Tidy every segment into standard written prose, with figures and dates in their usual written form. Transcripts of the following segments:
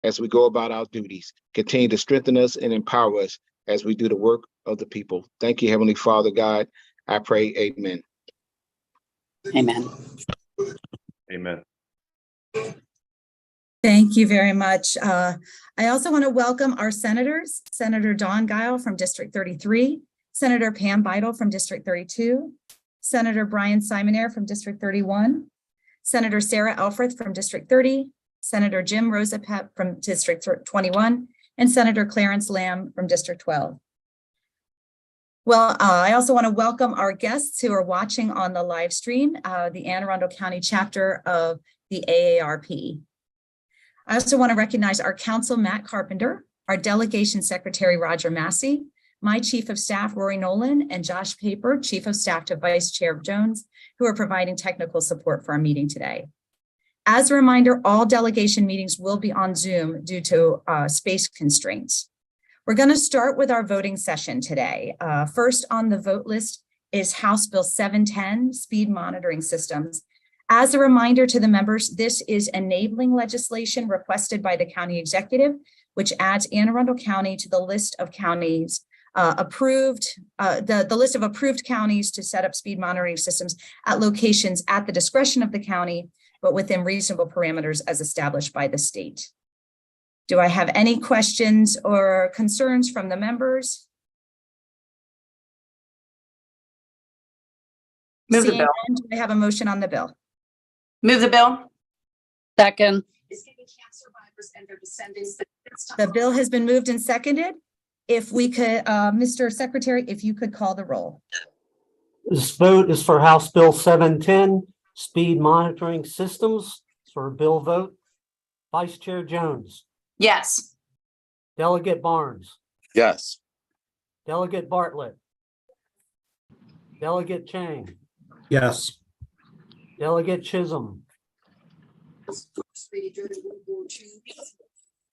as we go about our duties. Continue to strengthen us and empower us as we do the work of the people. Thank you, Heavenly Father God. I pray, amen. Amen. Amen. Thank you very much. I also want to welcome our senators, Senator Dawn Guile from District 33, Senator Pam Beidle from District 32, Senator Brian Simonaire from District 31, Senator Sarah Elfreth from District 30, Senator Jim Rosapep from District 21, and Senator Clarence Lamb from District 12. Well, I also want to welcome our guests who are watching on the live stream, the Anne Arundel County chapter of the AARP. I also want to recognize our counsel, Matt Carpenter, our delegation secretary, Roger Massey, my chief of staff, Rory Nolan, and Josh Paper, chief of staff to Vice Chair Jones, who are providing technical support for our meeting today. As a reminder, all delegation meetings will be on Zoom due to space constraints. We're going to start with our voting session today. First on the vote list is House Bill 710, Speed Monitoring Systems. As a reminder to the members, this is enabling legislation requested by the county executive, which adds Anne Arundel County to the list of counties the list of approved counties to set up speed monitoring systems at locations at the discretion of the county, but within reasonable parameters as established by the state. Do I have any questions or concerns from the members? Move the bill. Do I have a motion on the bill? Move the bill. Second. The bill has been moved and seconded. If we could, Mr. Secretary, if you could call the roll. This vote is for House Bill 710, Speed Monitoring Systems. For a bill vote. Vice Chair Jones. Yes. Delegate Barnes. Yes. Delegate Bartlett. Delegate Chang. Yes. Delegate Chisholm.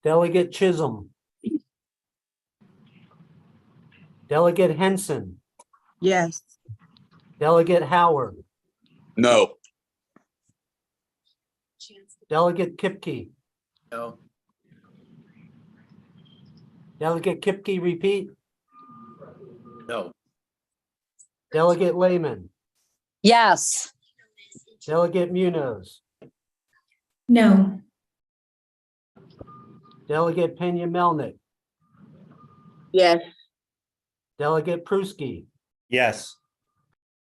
Delegate Chisholm. Delegate Henson. Yes. Delegate Howard. No. Delegate Kipke. No. Delegate Kipke, repeat. No. Delegate Lehman. Yes. Delegate Munoz. No. Delegate Pena Melnick. Yes. Delegate Pruski. Yes.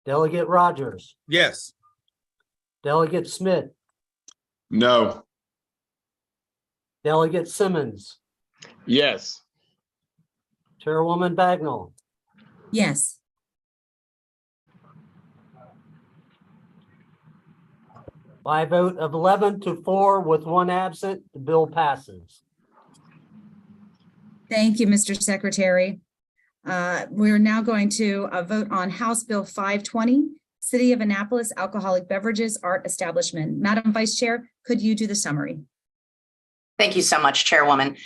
Delegate Rogers. Yes. Delegate Smith. No. Delegate Simmons. Yes. Chairwoman Bagnall. Yes. By a vote of 11-4 with one absent, the bill passes. Thank you, Mr. Secretary. We're now going to vote on House Bill 520, City of Annapolis Alcoholic Beverages Art Establishment. Madam Vice Chair, could you do the summary? Thank you so much, Chairwoman.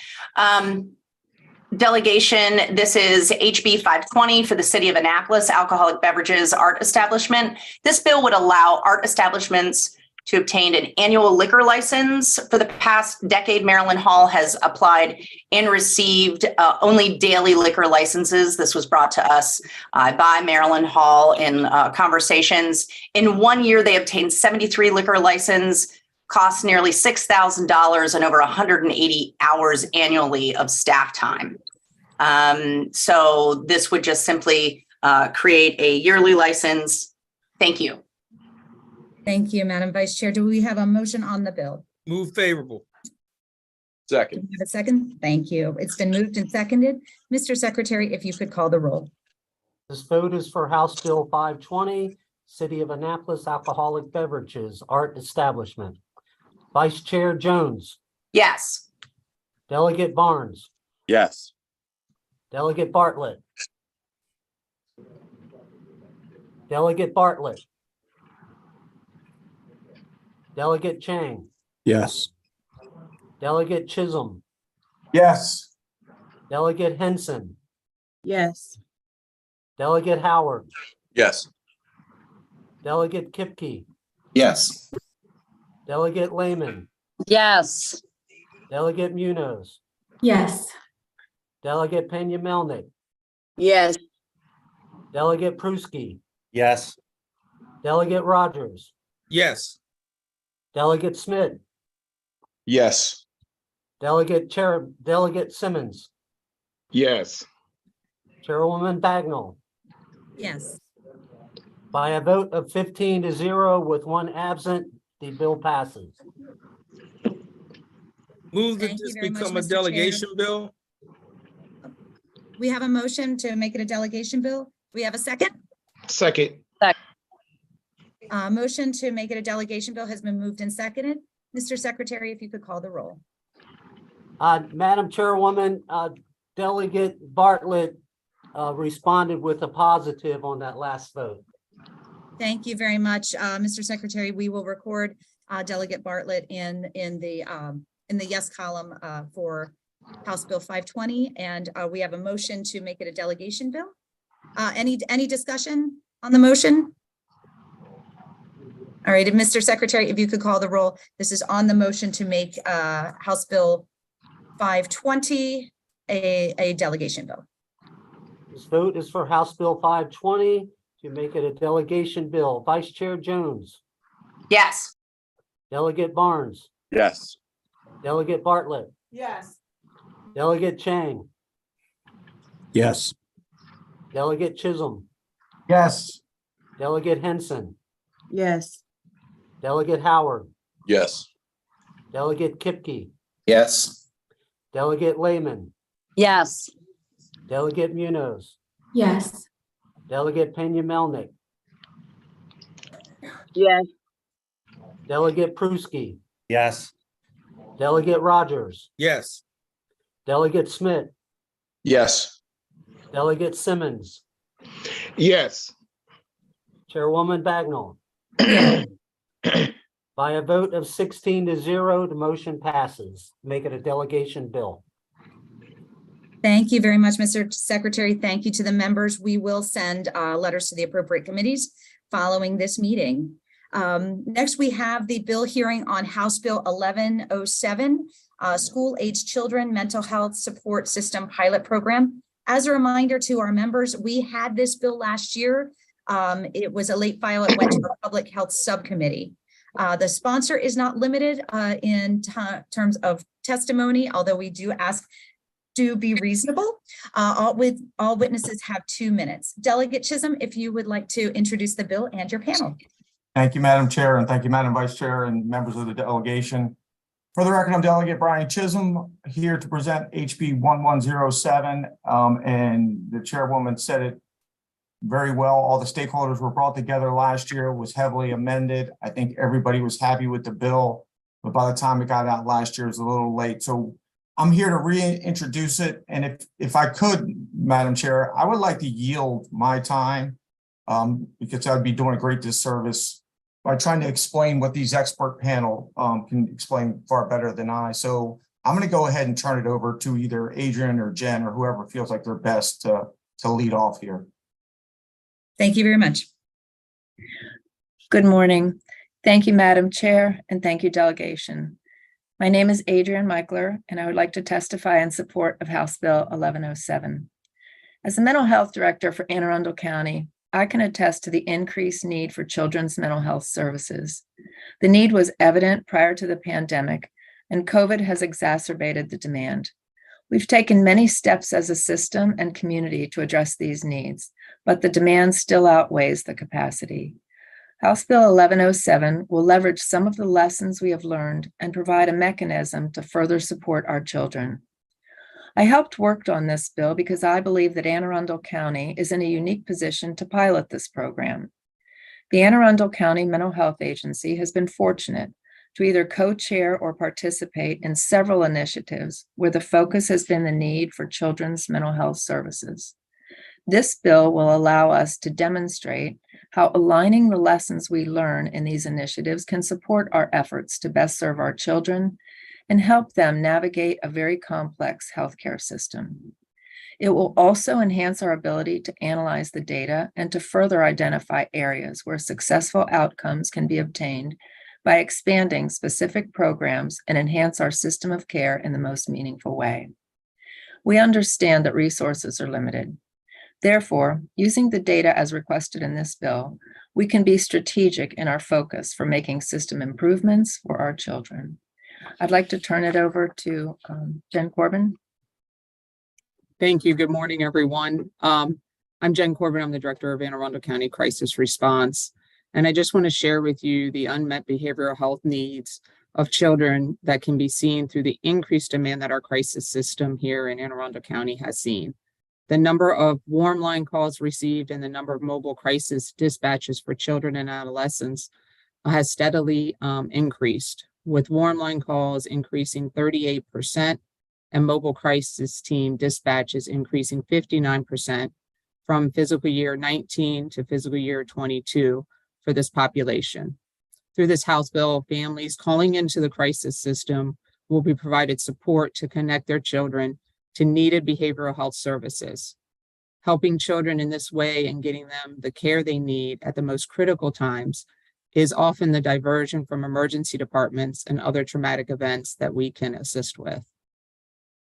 Delegation, this is HB 520 for the City of Annapolis Alcoholic Beverages Art Establishment. This bill would allow art establishments to obtain an annual liquor license. For the past decade, Maryland Hall has applied and received only daily liquor licenses. This was brought to us by Maryland Hall in conversations. In 1 year, they obtained 73 liquor licenses, cost nearly $6,000 and over 180 hours annually of staff time. So this would just simply create a yearly license. Thank you. Thank you, Madam Vice Chair. Do we have a motion on the bill? Move favorable. Do Second. we have a second? Thank you. It's been moved and seconded. Mr. Secretary, if you could call the roll. This vote is for House Bill 520, City of Annapolis Alcoholic Beverages Art Establishment. Vice Chair Jones. Yes. Delegate Barnes. Yes. Delegate Bartlett. Delegate Bartlett. Delegate Chang. Yes. Delegate Chisholm. Yes. Delegate Henson. Yes. Delegate Howard. Yes. Delegate Kipke. Yes. Delegate Lehman. Yes. Delegate Munoz, Yes. Delegate Pena Melnick, Yes. Delegate Pruski, Yes. Delegate Rogers, Yes. Delegate Smith, Yes. Delegate Simmons, Yes. Chairwoman Bagnell. Yes. By a vote of 15-0 with one absent, the bill passes. Move that Thank you this very much, become a Mr. Chair. delegation bill. We have a motion to make it a delegation bill. We have a second. Second. Motion to make it a delegation bill has been moved and seconded. Mr. Secretary, if you could call the roll. Madam Chairwoman, Delegate Bartlett responded with a positive on that last vote. Thank you very much, Mr. Secretary. We will record Delegate Bartlett in the yes column for House Bill 520, and we have a motion to make it a delegation bill. Any discussion on the motion? All right, Mr. Secretary, if you could call the roll. This is on the motion to make House Bill 520 a delegation bill. This vote is for House Bill 520 to make it a delegation bill. Vice Chair Jones, Yes. Delegate Barnes, Yes. Delegate Bartlett, Yes. Delegate Chang, Yes. Delegate Chisholm, Yes. Delegate Henson, Yes. Delegate Howard, Yes. Delegate Kipke, Yes. Delegate Lehman, Yes. Delegate Munoz, Yes. Delegate Pena Melnick, Yes. Delegate Pruski, Yes. Delegate Rogers, Yes. Delegate Smith, Yes. Delegate Simmons, Yes. Chairwoman Bagnell. Yeah. By a vote of 16-0, the motion passes. Make it a delegation bill. Thank you very much, Mr. Secretary. Thank you to the members. We will send letters to the appropriate committees following this meeting. Next, we have the bill hearing on House Bill 1107, School-Age Children Mental Health Support System Pilot Program. As a reminder to our members, we had this bill last year. It was a late file. It went to our Public Health Subcommittee. The sponsor is not limited in terms of testimony, although we do ask to be reasonable. All witnesses have 2 minutes. Delegate Chisholm, if you would like to introduce the bill and your panel. Thank you, Madam Chair, and thank you, Madam Vice Chair and members of the delegation. For the record, I'm Delegate Brian Chisholm here to present HB 1107, and the chairwoman said it very well. All the stakeholders were brought together last year, was heavily amended. I think everybody was happy with the bill, but by the time it got out last year, it was a little late. So I'm here to reintroduce it. And if I could, Madam Chair, I would like to yield my time because I'd be doing a great disservice by trying to explain what these expert panel can explain far better than I. So I'm going to go ahead and turn it over to either Adrian or Jen or whoever feels like they're best to lead off here. Thank you very much. Good morning. Thank you, Madam Chair, and thank you, delegation. My name is Adrian Michler, and I would like to testify in support of House Bill 1107. As the Mental Health Director for Anne Arundel County, I can attest to the increased need for children's mental health services. The need was evident prior to the pandemic, and COVID has exacerbated the demand. We've taken many steps as a system and community to address these needs, but the demand still outweighs the capacity. House Bill 1107 will leverage some of the lessons we have learned and provide a mechanism to further support our children. I helped work on this bill because I believe that Anne Arundel County is in a unique position to pilot this program. The Anne Arundel County Mental Health Agency has been fortunate to either co-chair or participate in several initiatives where the focus has been the need for children's mental health services. This bill will allow us to demonstrate how aligning the lessons we learn in these initiatives can support our efforts to best serve our children and help them navigate a very complex healthcare system. It will also enhance our ability to analyze the data and to further identify areas where successful outcomes can be obtained by expanding specific programs and enhance our system of care in the most meaningful way. We understand that resources are limited. Therefore, using the data as requested in this bill, we can be strategic in our focus for making system improvements for our children. I'd like to turn it over to Jen Corbin. Thank you. Good morning, everyone. I'm Jen Corbin. I'm the Director of Anne Arundel County Crisis Response. And I just want to share with you the unmet behavioral health needs of children that can be seen through the increased demand that our crisis system here in Anne Arundel County has seen. The number of warm line calls received and the number of mobile crisis dispatches for children and adolescents has steadily increased, with warm line calls increasing 38% and mobile crisis team dispatches increasing 59% from fiscal year 19 to fiscal year 22 for this population. Through this House bill, families calling into the crisis system will be provided support to connect their children to needed behavioral health services. Helping children in this way and getting them the care they need at the most critical times is often the diversion from emergency departments and other traumatic events that we can assist with.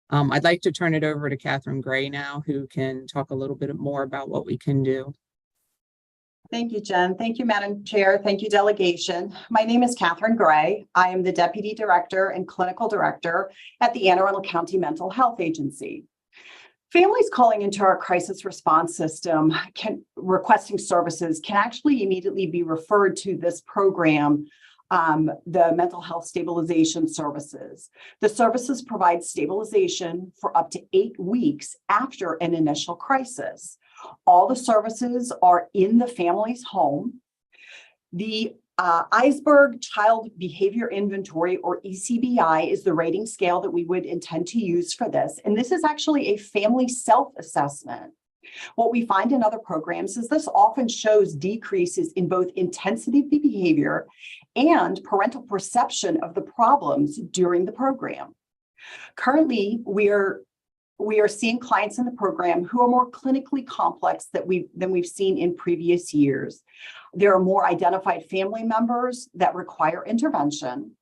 I'd like to turn it over to Catherine Gray now, who can talk a little bit more about what we can do. Thank you, Jen. Thank you, Madam Chair. Thank you, delegation. My name is Catherine Gray. I am the Deputy Director and Clinical Director at the Anne Arundel County Mental Health Agency. Families calling into our crisis response system requesting services can actually immediately be referred to this program, the Mental Health Stabilization Services. The services provide stabilization for up to 8 weeks after an initial crisis. All the services are in the family's home. The Iceberg Child Behavior Inventory, or ECBI, is the rating scale that we would intend to use for this. And this is actually a family self-assessment. What we find in other programs is this often shows decreases in both intensity of the behavior and parental perception of the problems during the program. Currently, we are seeing clients in the program who are more clinically complex than we've seen in previous years. There are more identified family members that require intervention.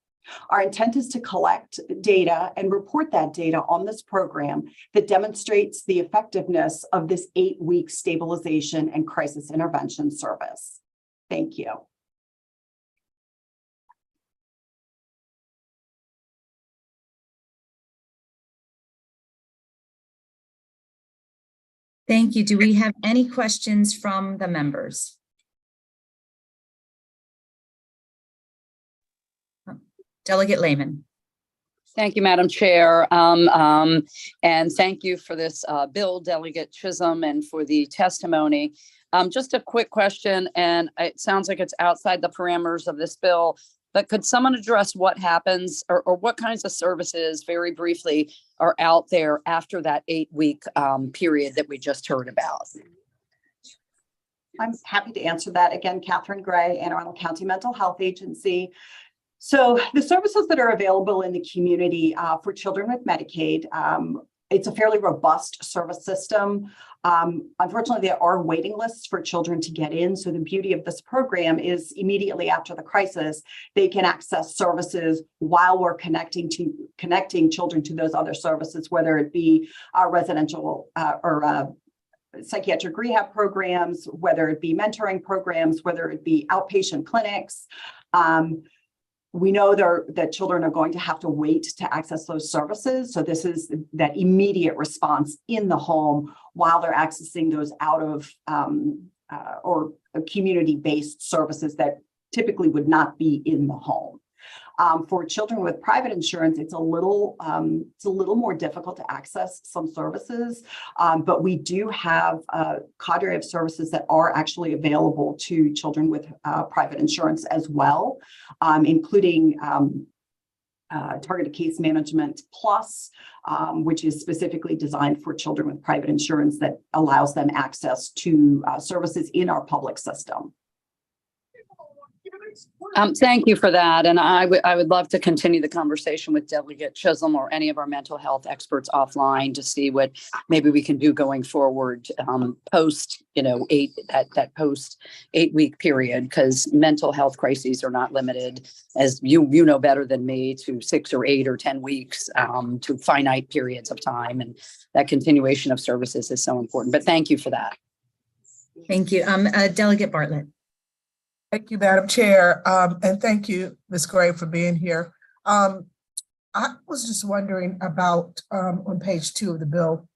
Our intent is to collect data and report that data on this program that demonstrates the effectiveness of this 8-week stabilization and crisis intervention service. Thank you. Thank you. Do we have any questions from the members? Delegate Lehman. Thank you, Madam Chair. And thank you for this bill, Delegate Chisholm, and for the testimony. Just a quick question, and it sounds like it's outside the parameters of this bill, but could someone address what happens or what kinds of services, very briefly, are out there after that 8-week period that we just heard about? I'm happy to answer that. Again, Catherine Gray, Anne Arundel County Mental Health Agency. So the services that are available in the community for children with Medicaid, it's a fairly robust service system. Unfortunately, there are waiting lists for children to get in. So the beauty of this program is immediately after the crisis, they can access services while we're connecting children to those other services, whether it be our residential or psychiatric rehab programs, whether it be mentoring programs, whether it be outpatient clinics. We know that children are going to have to wait to access those services. So this is that immediate response in the home while they're accessing those out of or community-based services that typically would not be in the home. For children with private insurance, it's a little more difficult to access some services, but we do have a cadre of services that are actually available to children with private insurance as well, including Targeted Case Management Plus, which is specifically designed for children with private insurance that allows them access to services in our public system. Thank you for that. And I would love to continue the conversation with Delegate Chisholm or any of our mental health experts offline to see what maybe we can do going forward, post, that post 8-week period, because mental health crises are not limited, as you know better than me, to 6 or 8 or 10 weeks, to finite periods of time. And that continuation of services is so important. But thank you for that. Thank you. Delegate Bartlett. Thank you, Madam Chair, and thank you, Ms. Gray, for being here. I was just wondering about on page 2 of the bill,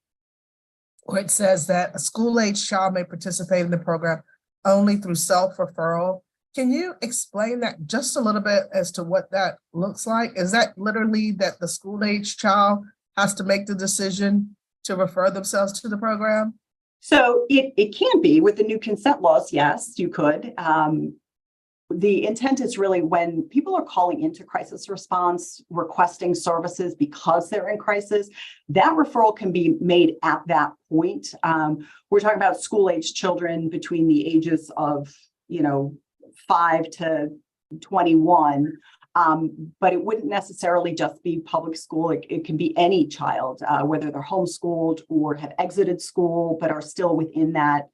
where it says that a school-age child may participate in the program only through self-referral. Can you explain that just a little bit as to what that looks like? Is that literally that the school-age child has to make the decision to refer themselves to the program? So it can be with the new consent laws. Yes, you could. The intent is really when people are calling into crisis response, requesting services because they're in crisis, that referral can be made at that point. We're talking about school-age children between the ages of, 5 to 21. But it wouldn't necessarily just be public school. It can be any child, whether they're homeschooled or have exited school, but are still within that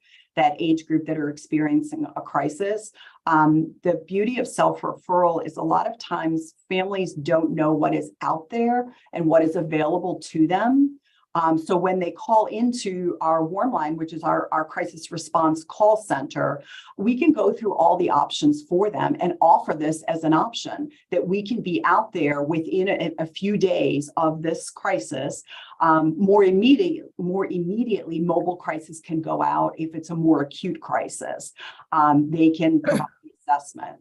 age group that are experiencing a crisis. The beauty of self-referral is a lot of times families don't know what is out there and what is available to them. So when they call into our warm line, which is our crisis response call center, we can go through all the options for them and offer this as an option that we can be out there within a few days of this crisis. More immediately, mobile crisis can go out if it's a more acute crisis. They can provide the assessment.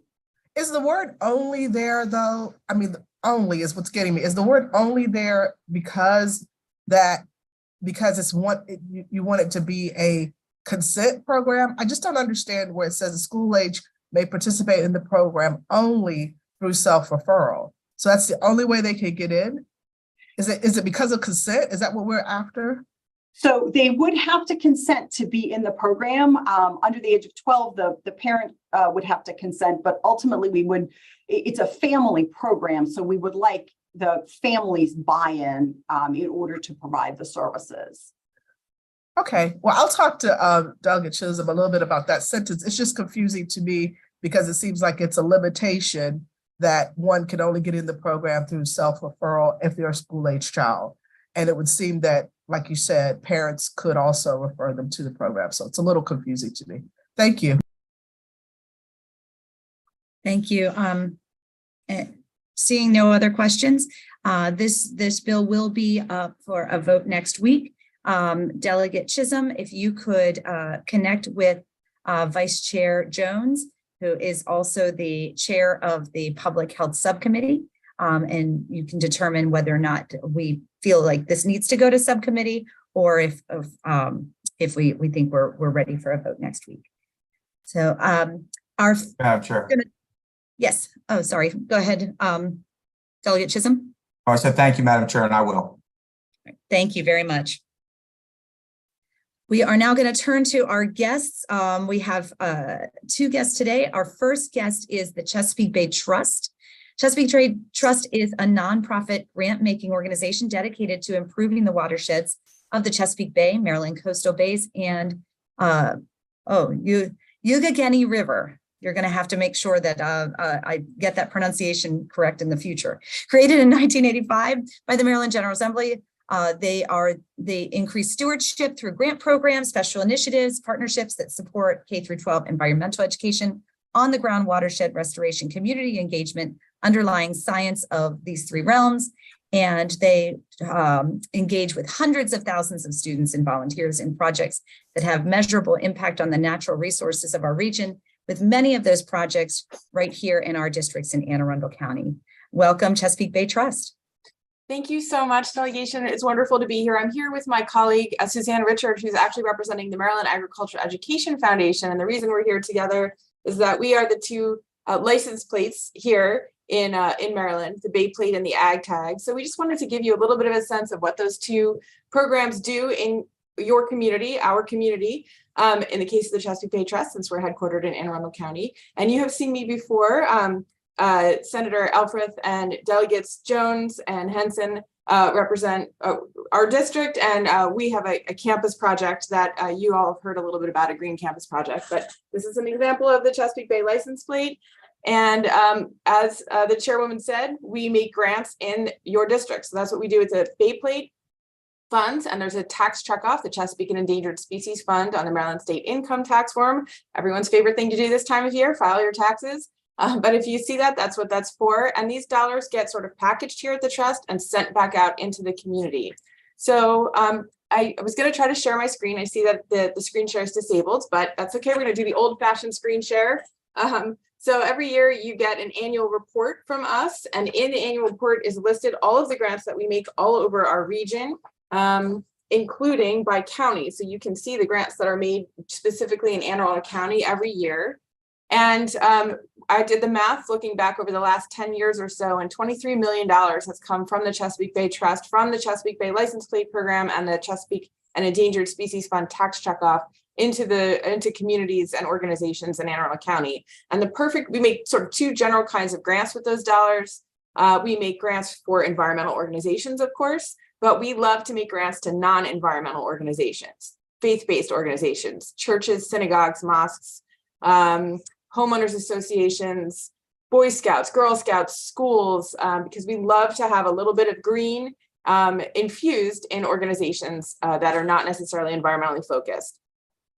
Is the word only there though? I mean, only is what's getting me. Is the word only there because it's you want it to be a consent program? I just don't understand where it says a school age may participate in the program only through self-referral. So that's the only way they can get in? Is it because of consent? Is that what we're after? So they would have to consent to be in the program. Under the age of 12, the parent would have to consent, but ultimately it's a family program. So we would like the family's buy-in in order to provide the services. Okay, well, I'll talk to Delegate Chisholm a little bit about that sentence. It's just confusing to me because it seems like it's a limitation that one can only get in the program through self-referral if they're a school-age child. And it would seem that, like you said, parents could also refer them to the program. So it's a little confusing to me. Thank you. Thank you. Seeing no other questions, this bill will be up for a vote next week. Delegate Chisholm, if you could connect with Vice Chair Jones, who is also the chair of the Public Health Subcommittee, and you can determine whether or not we feel like this needs to go to subcommittee, or if we think we're ready for a vote next week. So Madam Chair. Yes. Oh, sorry. Go ahead. Delegate Chisholm. I said thank you, Madam Chair, and I will. Thank you very much. We are now going to turn to our guests. We have 2 guests today. Our first guest is the Chesapeake Bay Trust. Chesapeake Bay Trust is a nonprofit grant-making organization dedicated to improving the watersheds of the Chesapeake Bay, Maryland coastal bays, and Youghiogheny River. You're going to have to make sure that I get that pronunciation correct in the future. Created in 1985 by the Maryland General Assembly, they increase stewardship through grant programs, special initiatives, partnerships that support K-12 environmental education, on-the-ground watershed restoration, community engagement, underlying science of these 3 realms. And they engage with hundreds of thousands of students and volunteers in projects that have measurable impact on the natural resources of our region, with many of those projects right here in our districts in Anne Arundel County. Welcome, Chesapeake Bay Trust. Thank you so much, delegation. It's wonderful to be here. I'm here with my colleague, Suzanne Richard, who's actually representing the Maryland Agricultural Education Foundation. And the reason we're here together is that we are the 2 license plates here in Maryland, the Bay Plate and the Ag Tag. So we just wanted to give you a little bit of a sense of what those 2 programs do your community, our community, in the case of the Chesapeake Bay Trust, since we're headquartered in Anne Arundel County. And you have seen me before, Senator Elfreth and Delegates Jones and Henson represent our district, and we have a campus project that you all have heard a little bit about, a green campus project, but this is an example of the Chesapeake Bay license plate. And as the chairwoman said, we make grants in your district. So that's what we do with the Bay Plate funds, and there's a tax checkoff, the Chesapeake and Endangered Species Fund on the Maryland State Income Tax Form. Everyone's favorite thing to do this time of year, file your taxes. But if you see that, that's what that's for. And these dollars get sort of packaged here at the trust and sent back out into the community. So I was going to try to share my screen. I see that the screen share is disabled, but that's okay. We're going to do the old fashioned screen share. So every year you get an annual report from us, and in the annual report is listed all of the grants that we make all over our region, including by county. So you can see the grants that are made specifically in Anne Arundel County every year. And I did the math looking back over the last 10 years or so, and $23 million has come from the Chesapeake Bay Trust, from the Chesapeake Bay License Plate Program and the Chesapeake and Endangered Species Fund tax checkoff into communities and organizations in Anne Arundel County. And we make sort of two general kinds of grants with those dollars. We make grants for environmental organizations, of course, but we love to make grants to non-environmental organizations, faith-based organizations, churches, synagogues, mosques, homeowners associations, Boy Scouts, Girl Scouts, schools, because we love to have a little bit of green infused in organizations that are not necessarily environmentally focused.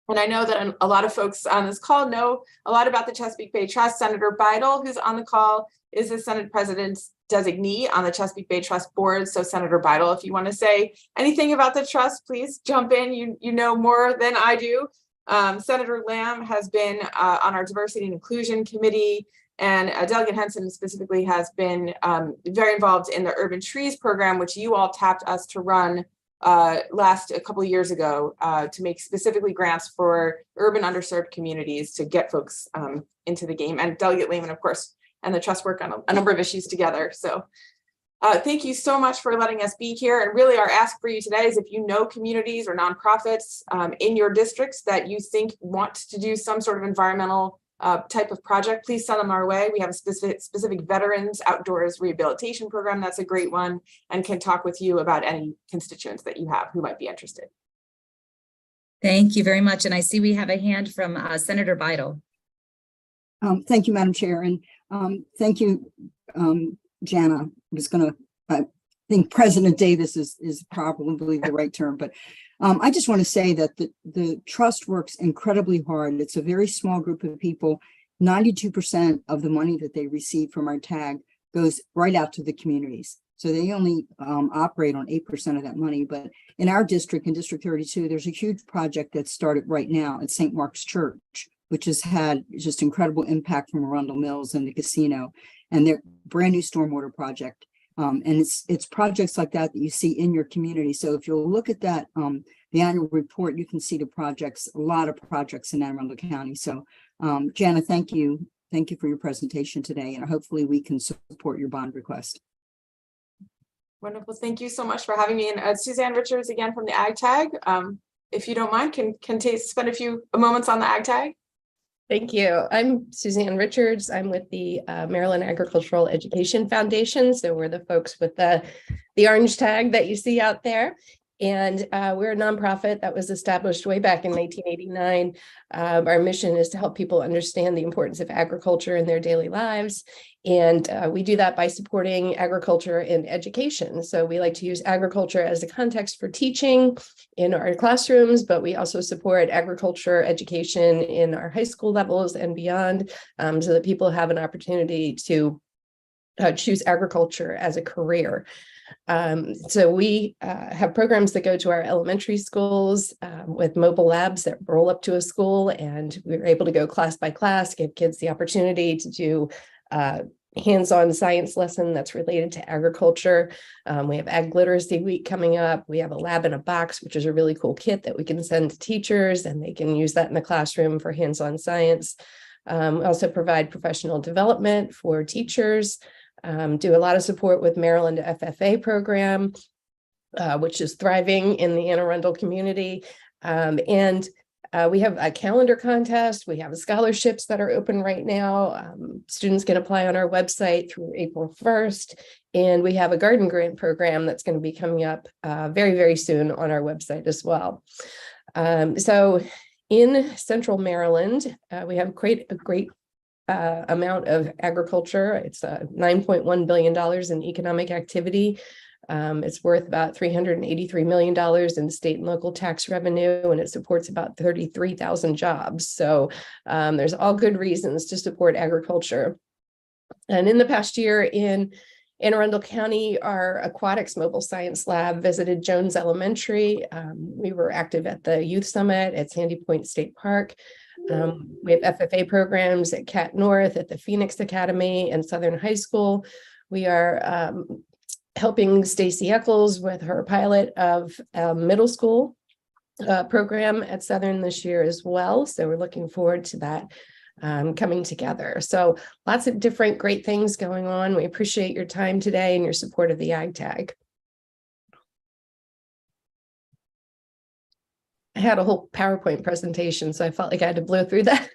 And I know that a lot of folks on this call know a lot about the Chesapeake Bay Trust. Senator Beidel, who's on the call, is the Senate President's designee on the Chesapeake Bay Trust board. So Senator Beidel, if you want to say anything about the trust, please jump in. You know more than I do. Senator Lamb has been on our Diversity and Inclusion Committee, and Delegate Henson specifically has been very involved in the Urban Trees program, which you all tapped us to run a couple of years ago to make specifically grants for urban underserved communities to get folks into the game. And Delegate Lehman, of course, and the trust work on a number of issues together. So thank you so much for letting us be here. And really our ask for you today is if you know communities or nonprofits in your districts that you think want to do some sort of environmental type of project, please send them our way. We have a specific veterans outdoors rehabilitation program. That's a great one, and can talk with you about any constituents that you have who might be interested. Thank you very much. And I see we have a hand from Senator Beidel. Thank you, Madam Chair. And thank you, Jana. I'm just going to, I think President Davis is probably the right term, but I just want to say that the trust works incredibly hard. It's a very small group of people. 92% of the money that they receive from our tag goes right out to the communities. So they only operate on 8% of that money. But in our district, in District 32, there's a huge project that started right now at St. Mark's Church, which has had just incredible impact from Arundel Mills and the casino, and their brand new stormwater project. And it's projects like that you see in your community. So if you'll look at that, the annual report, you can see the projects, a lot of projects in Anne Arundel County. So Jana, thank you. Thank you for your presentation today, and hopefully we can support your bond request. Wonderful. Thank you so much for having me. And Suzanne Richards again from the Ag Tag. If you don't mind, can spend a few moments on the Ag Tag? Thank you. I'm Suzanne Richards. I'm with the Maryland Agricultural Education Foundation. So we're the folks with the orange tag that you see out there. And we're a nonprofit that was established way back in 1989. Our mission is to help people understand the importance of agriculture in their daily lives. And we do that by supporting agriculture in education. So we like to use agriculture as a context for teaching in our classrooms, but we also support agriculture education in our high school levels and beyond, so that people have an opportunity to choose agriculture as a career. So we have programs that go to our elementary schools with mobile labs that roll up to a school, and we're able to go class by class, give kids the opportunity to do hands-on science lesson that's related to agriculture. We have Ag Literacy Week coming up. We have a lab in a box, which is a really cool kit that we can send to teachers, and they can use that in the classroom for hands-on science. We also provide professional development for teachers. Do a lot of support with Maryland FFA program. which is thriving in the Anne Arundel community. We have a calendar contest. We have scholarships that are open right now. Students can apply on our website through April 1st. And we have a garden grant program that's going to be coming up very, very soon on our website as well. So in Central Maryland, we have a great amount of agriculture. It's $9.1 billion in economic activity. It's worth about $383 million in state and local tax revenue, and it supports about 33,000 jobs. So there's all good reasons to support agriculture. And in the past year in Anne Arundel County, our aquatics mobile science lab visited Jones Elementary. We were active at the Youth Summit at Sandy Point State Park. We have FFA programs at Cat North, at the Phoenix Academy and Southern High School. We are helping Stacy Eccles with her pilot of a middle school program at Southern this year as well. So we're looking forward to that coming together. So lots of different great things going on. We appreciate your time today and your support of the Ag Tag. I had a whole PowerPoint presentation, so I felt like I had to blow through that.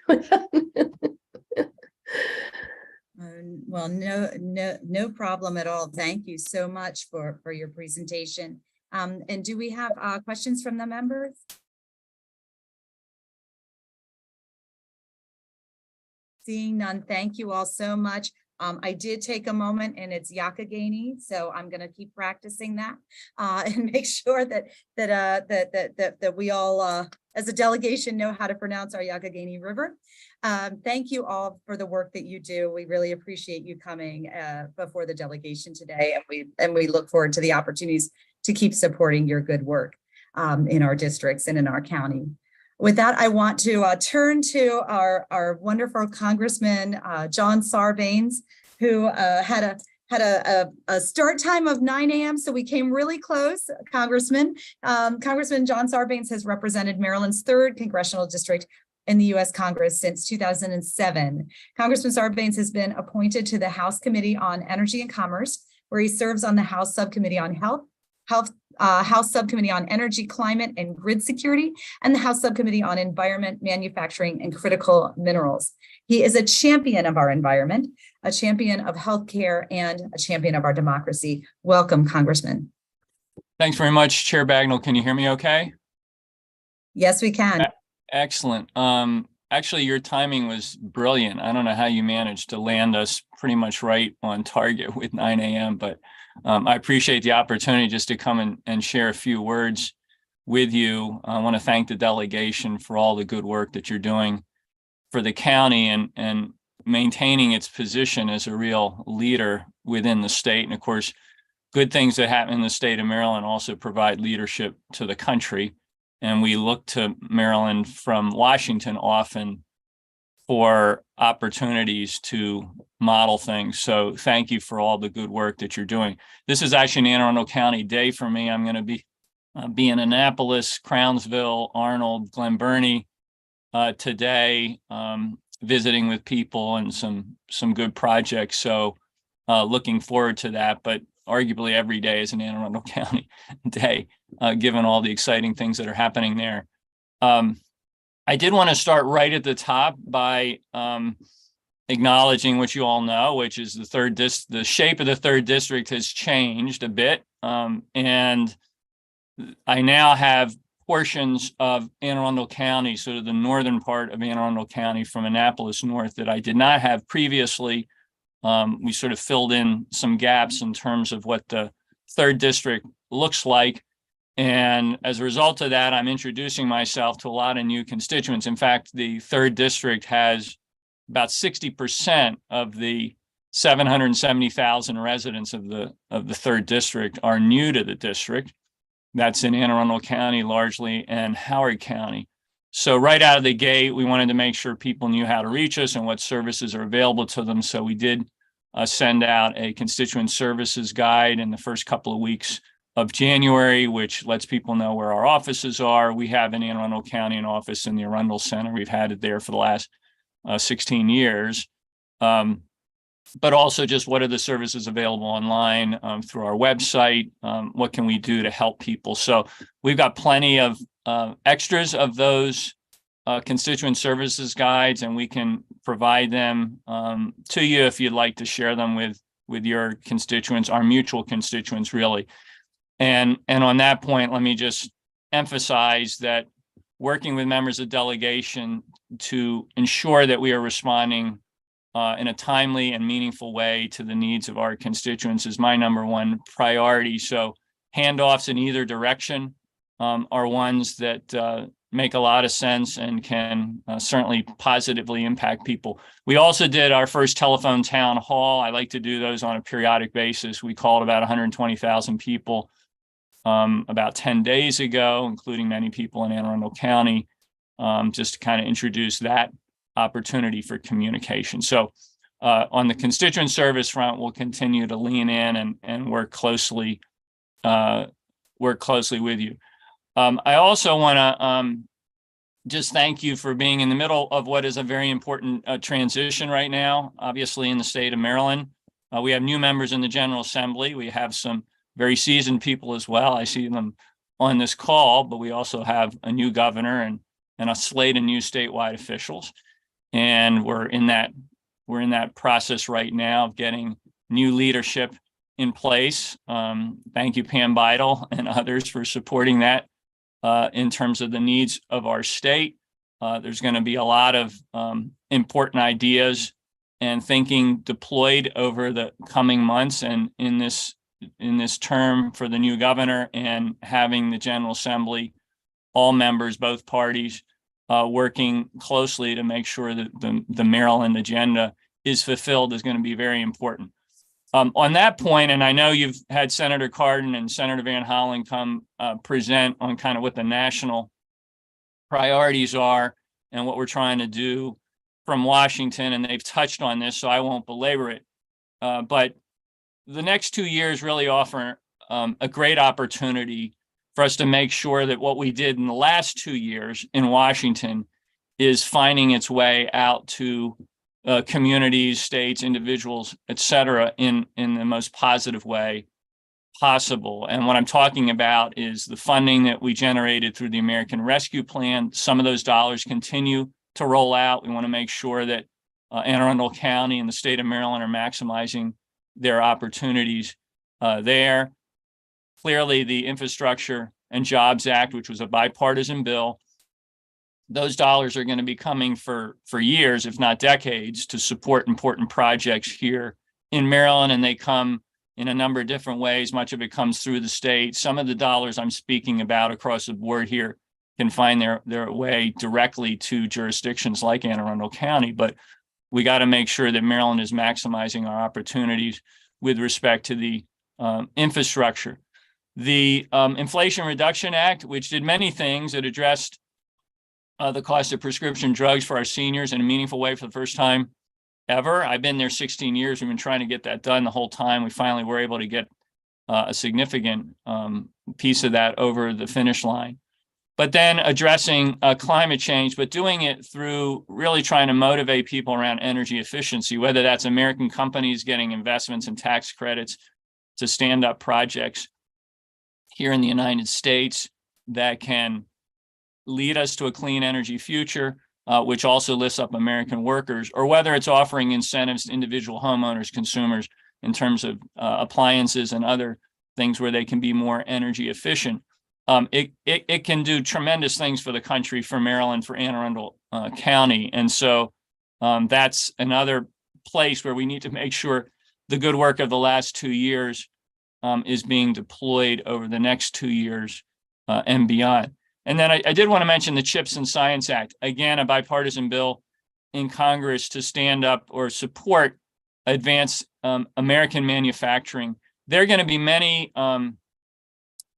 Well, no problem at all. Thank you so much for your presentation. And do we have questions from the members? Seeing none, thank you all so much. I did take a moment, and it's Yakagani, so I'm going to keep practicing that and make sure that we all, as a delegation, know how to pronounce our Yakagani River. Thank you all for the work that you do. We really appreciate you coming before the delegation today, and we look forward to the opportunities to keep supporting your good work in our districts and in our county. With that, I want to turn to our wonderful Congressman John Sarbanes, who had a start time of 9 a.m. So we came really close. Congressman John Sarbanes has represented Maryland's 3rd congressional district in the U.S. Congress since 2007. Congressman Sarbanes has been appointed to the House Committee on Energy and Commerce, where he serves on the House Subcommittee on House Subcommittee on Energy, Climate, and Grid Security, and the House Subcommittee on Environment, Manufacturing, and Critical Minerals. He is a champion of our environment, a champion of healthcare, and a champion of our democracy. Welcome, Congressman. Thanks very much, Chair Bagnall. Can you hear me okay? Yes, we can. Excellent. Actually, your timing was brilliant. I don't know how you managed to land us pretty much right on target with 9 a.m., but I appreciate the opportunity just to come and share a few words with you. I want to thank the delegation for all the good work that you're doing for the county and maintaining its position as a real leader within the state. And of course, good things that happen in the state of Maryland also provide leadership to the country. And we look to Maryland from Washington often for opportunities to model things. So thank you for all the good work that you're doing. This is actually an Anne Arundel County day for me. I'm going to be in Annapolis, Crownsville, Arnold, Glen Burnie today, visiting with people and some good projects. So looking forward to that. But arguably every day is an Anne Arundel County day, given all the exciting things that are happening there. I did want to start right at the top by acknowledging what you all know, which is the shape of the 3rd district has changed a bit. And I now have portions of Anne Arundel County, sort of the northern part of Anne Arundel County from Annapolis north, that I did not have previously. We sort of filled in some gaps in terms of what the 3rd district looks like. And as a result of that, I'm introducing myself to a lot of new constituents. In fact, the 3rd district has about 60% of the 770,000 residents of the 3rd district are new to the district. That's in Anne Arundel County largely and Howard County. So right out of the gate, we wanted to make sure people knew how to reach us and what services are available to them. So we did send out a constituent services guide in the first couple of weeks of January, which lets people know where our offices are. We have in Anne Arundel County an office in the Arundel Center. We've had it there for the last 16 years. but also just what are the services available online through our website? What can we do to help people? So we've got plenty of extras of those constituent services guides, and we can provide them to you if you'd like to share them with your constituents, our mutual constituents, really. And on that point, let me just emphasize that working with members of delegation to ensure that we are responding in a timely and meaningful way to the needs of our constituents is my number one priority. So handoffs in either direction are ones that make a lot of sense and can certainly positively impact people. We also did our first telephone town hall. I like to do those on a periodic basis. We called about 120,000 people about 10 days ago, including many people in Anne Arundel County, just to kind of introduce that opportunity for communication. So on the constituent service front, we'll continue to lean in and work closely with you. I also want to just thank you for being in the middle of what is a very important transition right now, obviously in the state of Maryland. We have new members in the General Assembly. We have some very seasoned people as well. I see them on this call, but we also have a new governor and a slate of new statewide officials. And we're in that process right now of getting new leadership in place. Thank you, Pam Beidel and others, for supporting that in terms of the needs of our state. There's going to be a lot of important ideas and thinking deployed over the coming months and in this term for the new governor, and having the General Assembly, all members, both parties, working closely to make sure that the Maryland agenda is fulfilled is going to be very important. On that point, and I know you've had Senator Cardin and Senator Van Hollen come present on kind of what the national priorities are and what we're trying to do from Washington, and they've touched on this, so I won't belabor it. But the next 2 years really offer a great opportunity for us to make sure that what we did in the last 2 years in Washington is finding its way out to communities, states, individuals, et cetera, in the most positive way possible. And what I'm talking about is the funding that we generated through the American Rescue Plan. Some of those dollars continue to roll out. We want to make sure that Anne Arundel County and the state of Maryland are maximizing their opportunities there. Clearly, the Infrastructure and Jobs Act, which was a bipartisan bill, those dollars are going to be coming for years, if not decades, to support important projects here in Maryland, and they come in a number of different ways. Much of it comes through the state. Some of the dollars I'm speaking about across the board here can find their way directly to jurisdictions like Anne Arundel County, but we got to make sure that Maryland is maximizing our opportunities with respect to the infrastructure. The Inflation Reduction Act, which did many things, it addressed the cost of prescription drugs for our seniors in a meaningful way for the first time ever. I've been there 16 years. We've been trying to get that done the whole time. We finally were able to get a significant piece of that over the finish line. But then addressing climate change, but doing it through really trying to motivate people around energy efficiency, whether that's American companies getting investments and tax credits to stand up projects here in the United States that can lead us to a clean energy future, which also lifts up American workers, or whether it's offering incentives to individual homeowners, consumers, in terms of appliances and other things where they can be more energy efficient. It can do tremendous things for the country, for Maryland, for Anne Arundel County. And so that's another place where we need to make sure the good work of the last 2 years is being deployed over the next 2 years and beyond. And then I did want to mention the CHIPS and Science Act, again, a bipartisan bill in Congress to stand up or support advanced American manufacturing. There are going to be many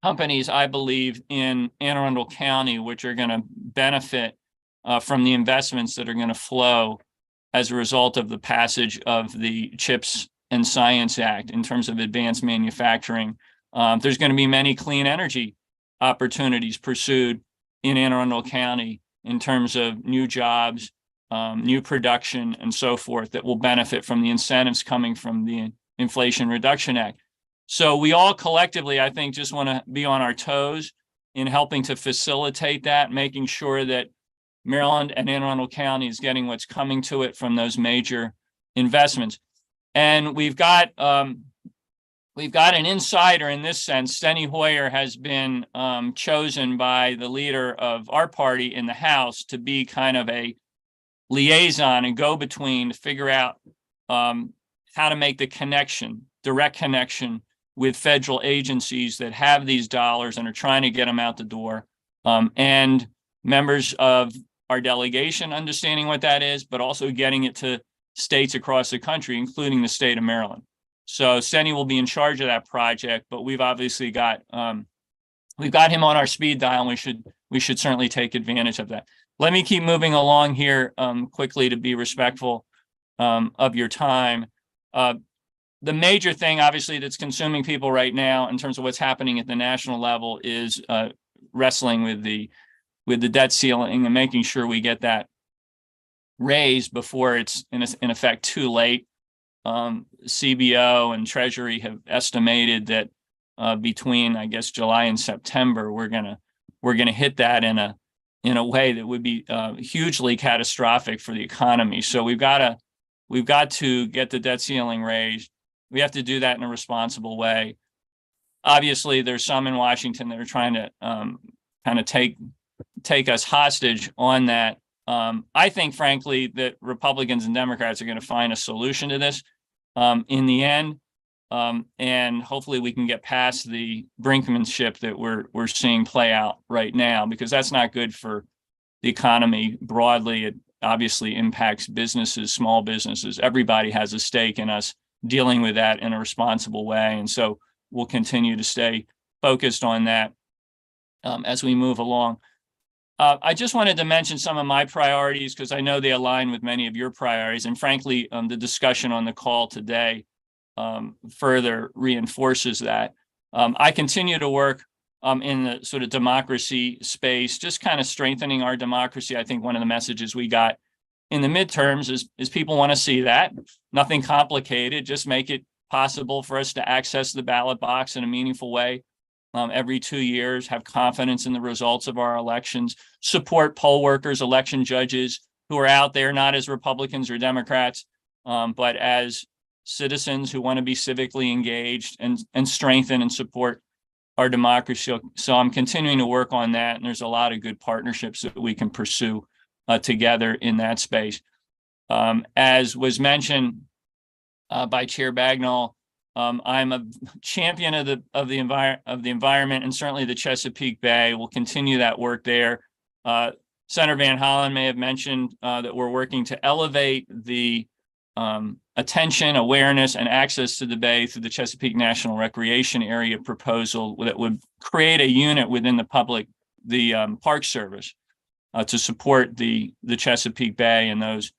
companies, I believe, in Anne Arundel County, which are going to benefit from the investments that are going to flow as a result of the passage of the CHIPS and Science Act in terms of advanced manufacturing. There's going to be many clean energy opportunities pursued in Anne Arundel County in terms of new jobs new production and so forth that will benefit from the incentives coming from the Inflation Reduction Act. So we all collectively, I think, just want to be on our toes in helping to facilitate that, making sure that Maryland and Anne Arundel County is getting what's coming to it from those major investments. And we've got an insider in this sense. Steny Hoyer has been chosen by the leader of our party in the House to be kind of a liaison and go-between to figure out how to make the connection, direct connection with federal agencies that have these dollars and are trying to get them out the door, and members of our delegation understanding what that is, but also getting it to states across the country, including the state of Maryland. So Steny will be in charge of that project, but we've obviously got him on our speed dial, and we should certainly take advantage of that. Let me keep moving along here quickly to be respectful of your time. The major thing, obviously, that's consuming people right now in terms of what's happening at the national level is wrestling with the debt ceiling and making sure we get that raised before it's in effect too late. CBO and Treasury have estimated that between, I guess, July and September, we're gonna hit that in a way that would be hugely catastrophic for the economy. So we've got to get the debt ceiling raised. We have to do that in a responsible way. Obviously, there's some in Washington that are trying to kind of take us hostage on that. I think, frankly, that Republicans and Democrats are going to find a solution to this in the end, and hopefully we can get past the brinkmanship that we're seeing play out right now, because that's not good for the economy broadly. It obviously impacts businesses, small businesses. Everybody has a stake in us dealing with that in a responsible way, and so we'll continue to stay focused on that as we move along. I just wanted to mention some of my priorities because I know they align with many of your priorities. And frankly, the discussion on the call today further reinforces that. I continue to work in the sort of democracy space, just kind of strengthening our democracy. I think one of the messages we got in the midterms is people want to see that. Nothing complicated, just make it possible for us to access the ballot box in a meaningful way. Every 2 years, have confidence in the results of our elections, support poll workers, election judges who are out there, not as Republicans or Democrats, but as citizens who want to be civically engaged and strengthen and support our democracy. So I'm continuing to work on that. And there's a lot of good partnerships that we can pursue together in that space. As was mentioned by Chair Bagnall, I'm a champion of the environment and certainly the Chesapeake Bay. We'll continue that work there. Senator Van Hollen may have mentioned that we're working to elevate the attention, awareness, and access to the Bay through the Chesapeake National Recreation Area proposal that would create a unit within the Park Service to support the Chesapeake Bay and those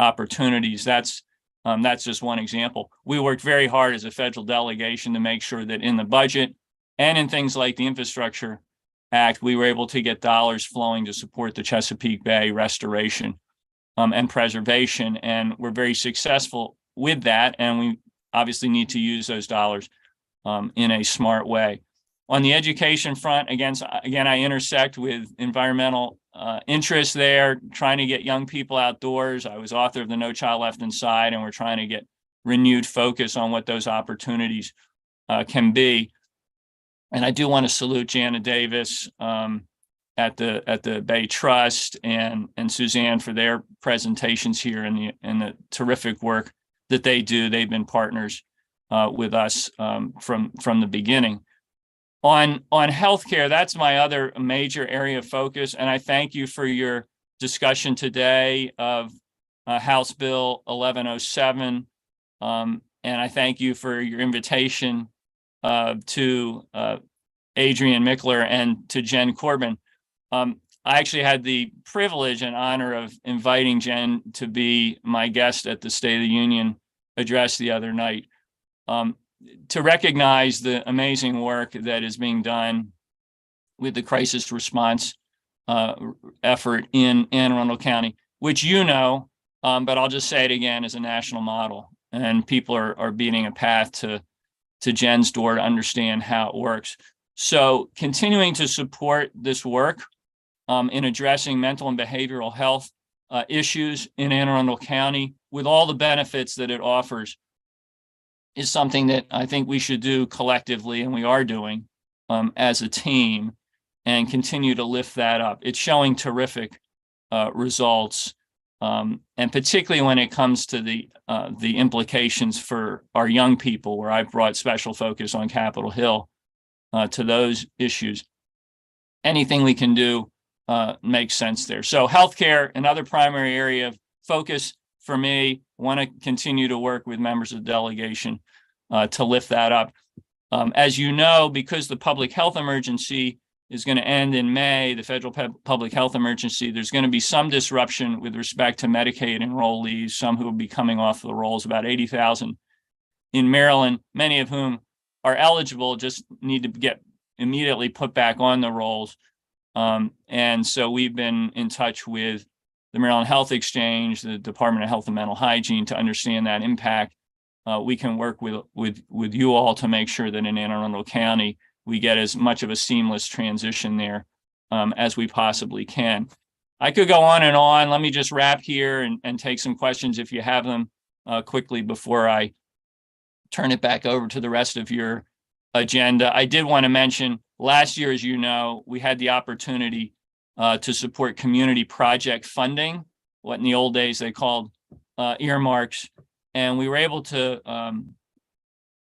opportunities. That's just one example. We worked very hard as a federal delegation to make sure that in the budget and in things like the Infrastructure Act, we were able to get dollars flowing to support the Chesapeake Bay restoration and preservation. And we're very successful with that. And we obviously need to use those dollars in a smart way. On the education front, again, I intersect with environmental interests there, trying to get young people outdoors. I was author of the No Child Left Inside, and we're trying to get renewed focus on what those opportunities can be. And I do want to salute Jana Davis at the Bay Trust and Suzanne for their presentations here and the terrific work that they do. They've been partners with us from the beginning. On healthcare, that's my other major area of focus, and I thank you for your discussion today of House Bill 1107, and I thank you for your invitation to Adrian Mickler and to Jen Corbin. I actually had the privilege and honor of inviting Jen to be my guest at the State of the Union address the other night. To recognize the amazing work that is being done with the crisis response effort in Anne Arundel County. which you know, but I'll just say it again, is a national model. And people are beating a path to Jen's door to understand how it works. So continuing to support this work in addressing mental and behavioral health issues in Anne Arundel County with all the benefits that it offers is something that I think we should do collectively, and we are doing as a team, and continue to lift that up. It's showing terrific results, and particularly when it comes to the implications for our young people, where I've brought special focus on Capitol Hill to those issues. Anything we can do makes sense there. So healthcare, another primary area of focus for me. Want to continue to work with members of the delegation to lift that up. As you know, because the public health emergency is going to end in May, the federal public health emergency, there's going to be some disruption with respect to Medicaid enrollees, some who will be coming off the rolls, about 80,000 in Maryland, many of whom are eligible, just need to get immediately put back on the rolls. And so we've been in touch with the Maryland Health Exchange, the Department of Health and Mental Hygiene, to understand that impact. We can work with you all to make sure that in Anne Arundel County, we get as much of a seamless transition there as we possibly can. I could go on and on. Let me just wrap here and take some questions if you have them quickly before I turn it back over to the rest of your agenda. I did want to mention last year, as you know, we had the opportunity to support community project funding, what in the old days they called earmarks. And we were able to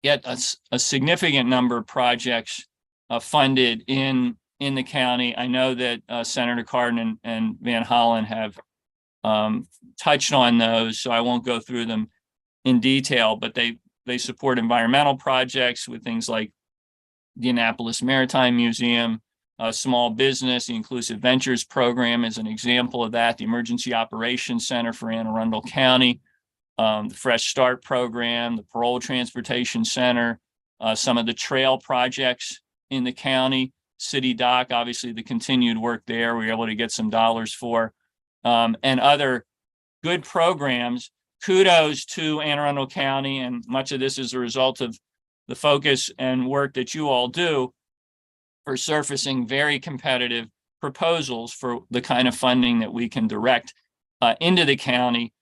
get a significant number of projects funded in the county. I know that Senator Cardin and Van Hollen have touched on those, so I won't go through them in detail, but they support environmental projects with things like the Annapolis Maritime Museum, small business, the Inclusive Ventures Program is an example of that, the Emergency Operations Center for Anne Arundel County, the Fresh Start Program, the Parole Transportation Center, some of the trail projects in the county, City Dock, obviously the continued work there, we were able to get some dollars for, and other good programs. Kudos to Anne Arundel County, and much of this is a result of the focus and work that you all do for surfacing very competitive proposals for the kind of funding that we can direct into the county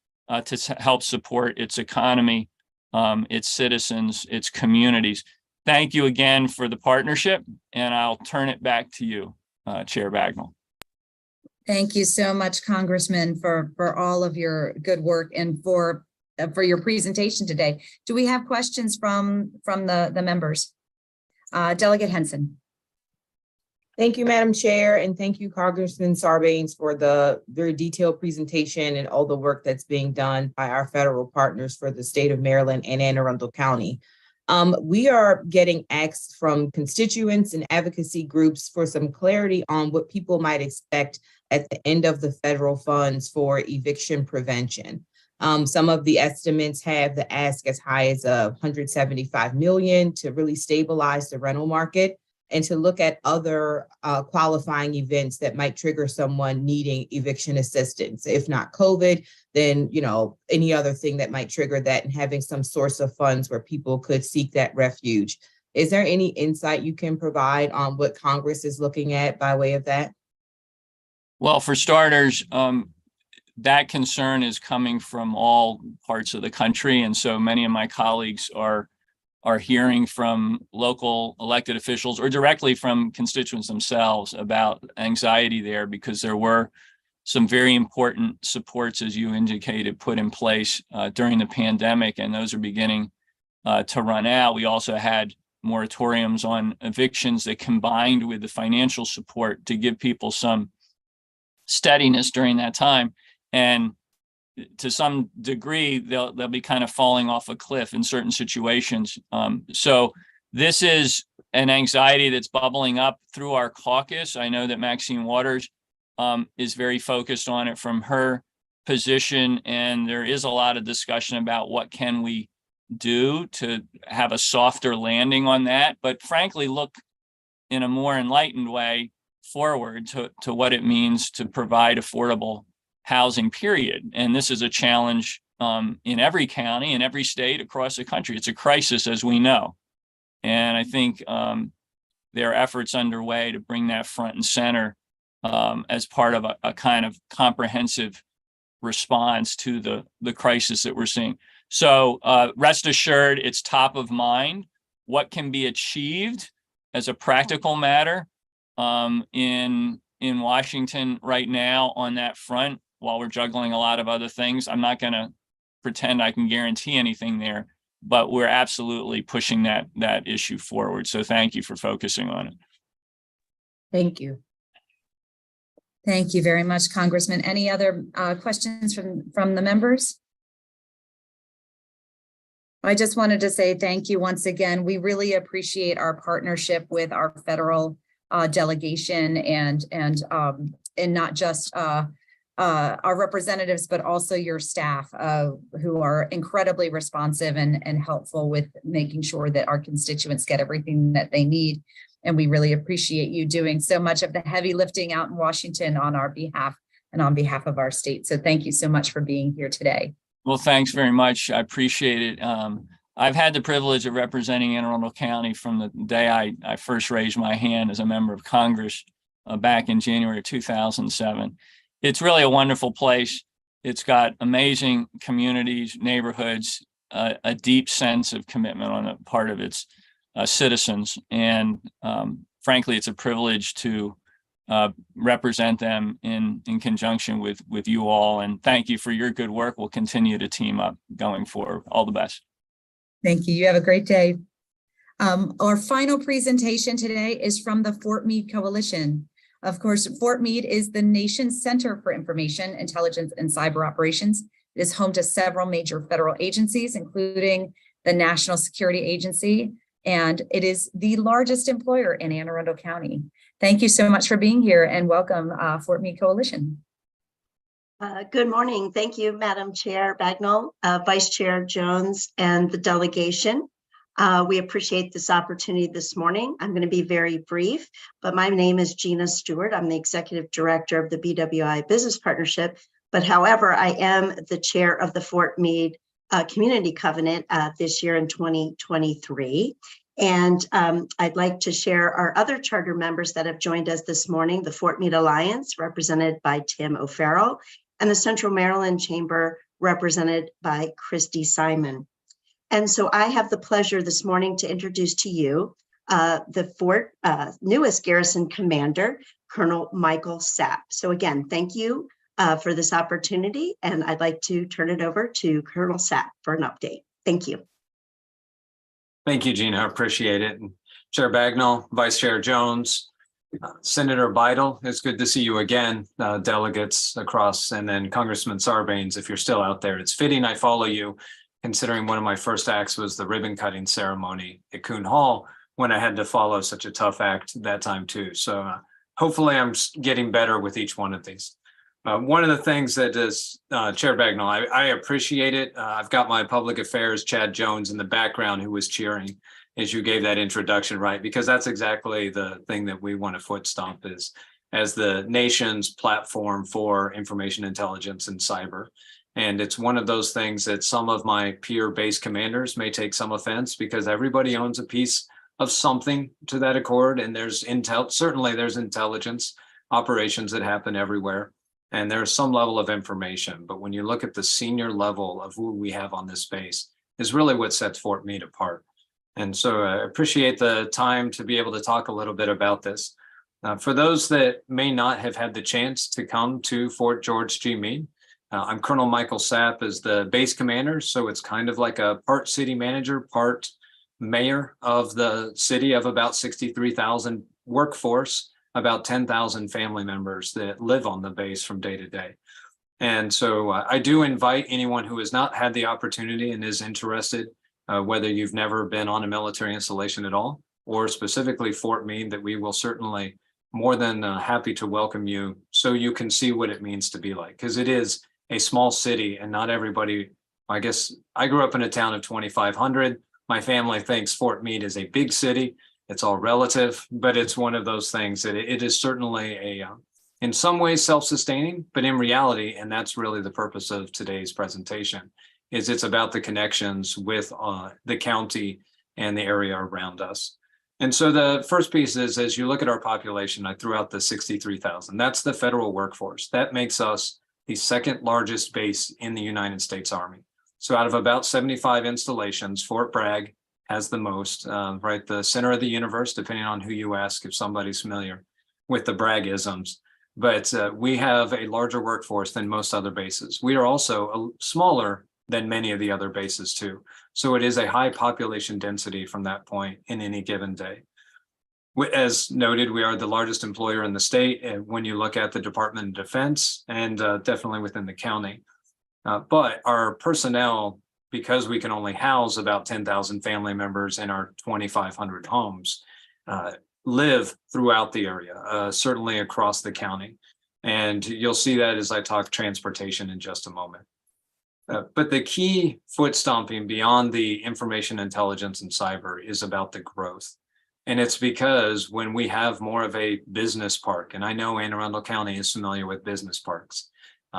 to help support its economy, its citizens, its communities. Thank you again for the partnership, and I'll turn it back to you, Chair Bagnall. Thank you so much, Congressman, for all of your good work and for your presentation today. Do we have questions from the members? Delegate Henson. Thank you, Madam Chair, and thank you, Congressman Sarbanes, for the very detailed presentation and all the work that's being done by our federal partners for the state of Maryland and Anne Arundel County. We are getting asked from constituents and advocacy groups for some clarity on what people might expect at the end of the federal funds for eviction prevention. Some of the estimates have the ask as high as $175 million to really stabilize the rental market and to look at other qualifying events that might trigger someone needing eviction assistance. If not COVID, then any other thing that might trigger that, and having some source of funds where people could seek that refuge. Is there any insight you can provide on what Congress is looking at by way of that? Well, for starters, that concern is coming from all parts of the country. And so many of my colleagues are hearing from local elected officials or directly from constituents themselves about anxiety there, because there were some very important supports, as you indicated, put in place during the pandemic, and those are beginning to run out. We also had moratoriums on evictions that combined with the financial support to give people some steadiness during that time. And to some degree, they'll be kind of falling off a cliff in certain situations. So this is an anxiety that's bubbling up through our caucus. I know that Maxine Waters is very focused on it from her position, and there is a lot of discussion about what can we do to have a softer landing on that, but frankly, look in a more enlightened way forward to what it means to provide affordable housing, period. And this is a challenge in every county, in every state across the country. It's a crisis, as we know. And I think there are efforts underway to bring that front and center as part of a kind of comprehensive response to the crisis that we're seeing. So rest assured, it's top of mind. What can be achieved as a practical matter in Washington right now on that front, while we're juggling a lot of other things. I'm not going to pretend I can guarantee anything there, but we're absolutely pushing that issue forward. So thank you for focusing on it. Thank you. Thank you very much, Congressman. Any other questions from the members? I just wanted to say thank you once again. We really appreciate our partnership with our federal delegation and not just our representatives, but also your staff who are incredibly responsive and helpful with making sure that our constituents get everything that they need. And we really appreciate you doing so much of the heavy lifting out in Washington on our behalf and on behalf of our state. So thank you so much for being here today. Well, thanks very much. I appreciate it. I've had the privilege of representing Anne Arundel County from the day I first raised my hand as a member of Congress back in January of 2007. It's really a wonderful place. It's got amazing communities, neighborhoods, a deep sense of commitment on the part of its citizens. And frankly, it's a privilege to represent them in conjunction with you all. And thank you for your good work. We'll continue to team up going forward. All the best. Thank you. You have a great day. Our final presentation today is from the Fort Meade Coalition. Of course, Fort Meade is the nation's Center for Information, Intelligence, and Cyber Operations. It is home to several major federal agencies, including the National Security Agency, and it is the largest employer in Anne Arundel County. Thank you so much for being here and welcome, Fort Meade Coalition. Good morning. Thank you, Madam Chair Bagnall, Vice Chair Jones, and the delegation. We appreciate this opportunity this morning. I'm going to be very brief, but my name is Gina Stewart. I'm the Executive Director of the BWI Business Partnership, but however, I am the chair of the Fort Meade Community Covenant this year in 2023. And I'd like to share our other charter members that have joined us this morning, the Fort Meade Alliance, represented by Tim O'Farrell, and the Central Maryland Chamber, represented by Christy Simon. And so I have the pleasure this morning to introduce to you the Fort newest garrison commander, Colonel Michael Sapp. So again, thank you for this opportunity, and I'd like to turn it over to Colonel Sapp for an update. Thank you. Thank you, Gina. I appreciate it. And Chair Bagnall, Vice Chair Jones, Senator Beidel, it's good to see you again, delegates across, and then Congressman Sarbanes, if you're still out there. It's fitting I follow you, considering one of my first acts was the ribbon cutting ceremony at Coon Hall when I had to follow such a tough act that time too. So hopefully I'm getting better with each one of these. One of the things that is, Chair Bagnall, I appreciate it. I've got my public affairs, Chad Jones, in the background who was cheering as you gave that introduction, right? Because that's exactly the thing that we want to foot stomp is as the nation's platform for information intelligence and cyber. And it's one of those things that some of my peer-based commanders may take some offense because everybody owns a piece of something to that accord. And there's certainly there's intelligence operations that happen everywhere. And there's some level of information. But when you look at the senior level of who we have on this base is really what sets Fort Meade apart. And so I appreciate the time to be able to talk a little bit about this. For those that may not have had the chance to come to Fort George G. Meade, I'm Colonel Michael Sapp as the base commander. So it's kind of like a part city manager, part mayor of the city of about 63,000 workforce, about 10,000 family members that live on the base from day to day. And so I do invite anyone who has not had the opportunity and is interested, whether you've never been on a military installation at all, or specifically Fort Meade, that we will certainly more than happy to welcome you so you can see what it means to be like, because it is a small city and not everybody, I guess I grew up in a town of 2,500. My family thinks Fort Meade is a big city. It's all relative, but it's one of those things that it is certainly in some ways self-sustaining, but in reality, and that's really the purpose of today's presentation, is it's about the connections with the county and the area around us. And so the first piece is, as you look at our population, I threw out the 63,000. That's the federal workforce. That makes us the second largest base in the United States Army. So out of about 75 installations, Fort Bragg has the most, right? The center of the universe, depending on who you ask, if somebody's familiar with the Braggisms. But we have a larger workforce than most other bases. We are also smaller than many of the other bases too. So it is a high population density from that point in any given day. As noted, we are the largest employer in the state when you look at the Department of Defense and definitely within the county. But our personnel, because we can only house about 10,000 family members in our 2,500 homes, live throughout the area, certainly across the county. And you'll see that as I talk transportation in just a moment. But the key foot stomping beyond the information intelligence and cyber is about the growth. And it's because when we have more of a business park, and I know Anne Arundel County is familiar with business parks.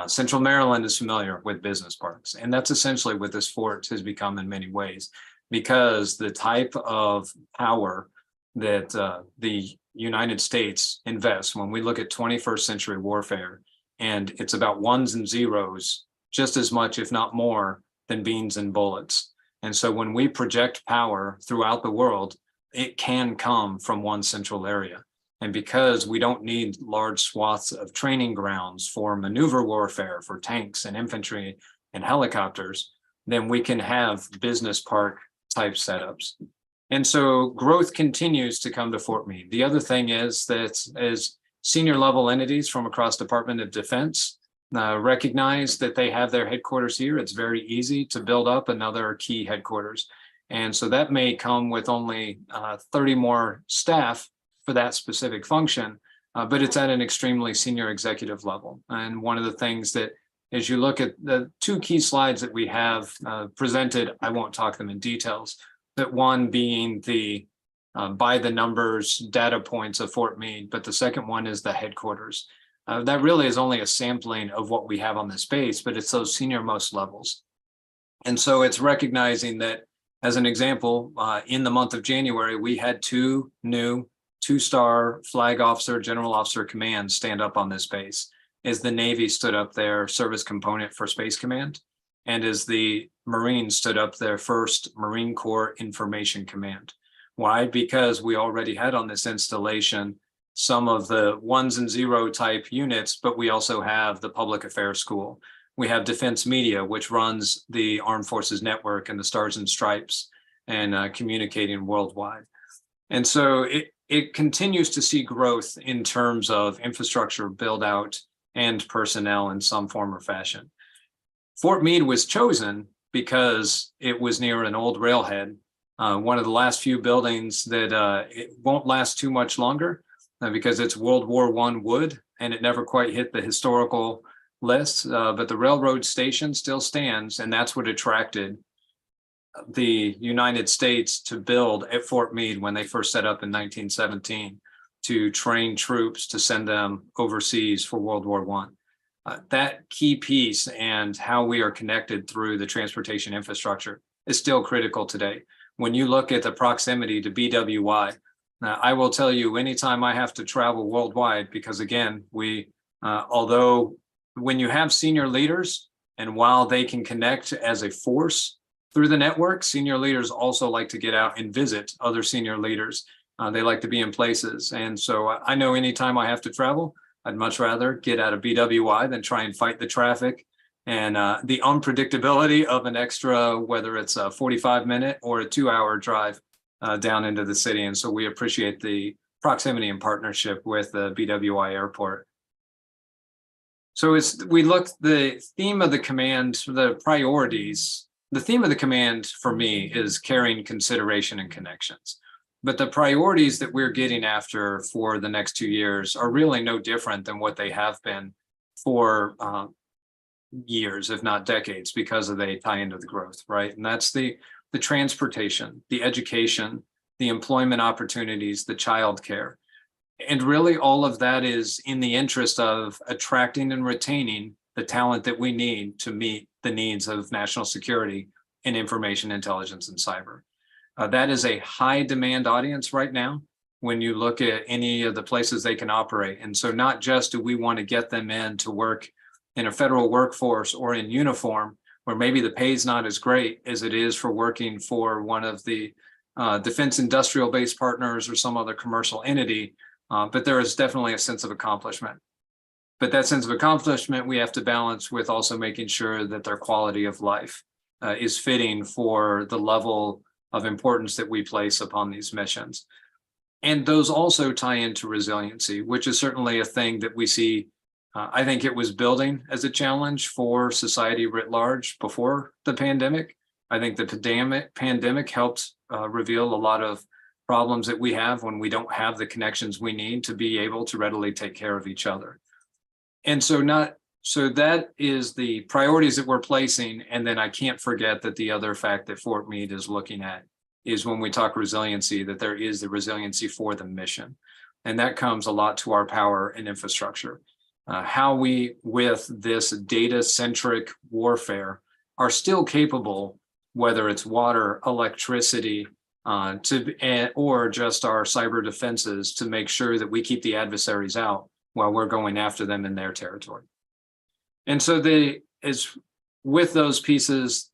Central Maryland is familiar with business parks. And that's essentially what this fort has become in many ways, because the type of power that the United States invests, when we look at 21st century warfare, and it's about ones and zeros, just as much, if not more, than beans and bullets. And so when we project power throughout the world, it can come from one central area. And because we don't need large swaths of training grounds for maneuver warfare, for tanks and infantry and helicopters, then we can have business park type setups. And so growth continues to come to Fort Meade. The other thing is that as senior level entities from across Department of Defense recognize that they have their headquarters here, it's very easy to build up another key headquarters. And so that may come with only 30 more staff for that specific function, but it's at an extremely senior executive level. And one of the things that, as you look at the two key slides that we have presented, I won't talk them in details, but one being the by the numbers data points of Fort Meade, but the second one is the headquarters. That really is only a sampling of what we have on this base, but it's those senior most levels. And so it's recognizing that, as an example, in the month of January, we had two new two-star flag officer, general officer commands stand up on this base, as the Navy stood up their service component for Space Command, and as the Marines stood up their first Marine Corps Information Command. Why? Because we already had on this installation some of the ones and zero type units, but we also have the Public Affairs School. We have Defense Media, which runs the Armed Forces Network and the Stars and Stripes and communicating worldwide. And so it continues to see growth in terms of infrastructure build out and personnel in some form or fashion. Fort Meade was chosen because it was near an old railhead, one of the last few buildings that it won't last too much longer because it's World War I wood and it never quite hit the historical list, but the railroad station still stands, and that's what attracted the United States to build at Fort Meade when they first set up in 1917 to train troops to send them overseas for World War I. That key piece and how we are connected through the transportation infrastructure is still critical today. When you look at the proximity to BWI, I will tell you anytime I have to travel worldwide, because again, although when you have senior leaders and while they can connect as a force through the network, senior leaders also like to get out and visit other senior leaders. They like to be in places. And so I know anytime I have to travel, I'd much rather get out of BWI than try and fight the traffic and the unpredictability of an extra, whether it's a 45-minute or a 2-hour drive down into the city. And so we appreciate the proximity and partnership with the BWI airport. So as we look, the theme of the command, the priorities, the theme of the command for me is caring, consideration, and connections. But the priorities that we're getting after for the next 2 years are really no different than what they have been for years, if not decades, because of they tie into the growth, right? And that's the transportation, the education, the employment opportunities, the childcare. And really all of that is in the interest of attracting and retaining the talent that we need to meet the needs of national security and information intelligence and cyber. That is a high demand audience right now when you look at any of the places they can operate. And so not just do we want to get them in to work in a federal workforce or in uniform, where maybe the pay is not as great as it is for working for one of the defense industrial based partners or some other commercial entity, but there is definitely a sense of accomplishment. But that sense of accomplishment we have to balance with also making sure that their quality of life is fitting for the level of importance that we place upon these missions. And those also tie into resiliency, which is certainly a thing that we see. I think it was building as a challenge for society writ large before the pandemic. I think the pandemic helped reveal a lot of problems that we have when we don't have the connections we need to be able to readily take care of each other. And so that is the priorities that we're placing. And then I can't forget that the other fact that Fort Meade is looking at is when we talk resiliency, that there is the resiliency for the mission. And that comes a lot to our power and infrastructure. How we, with this data-centric warfare, are still capable, whether it's water, electricity, or just our cyber defenses, to make sure that we keep the adversaries out while we're going after them in their territory. And so with those pieces,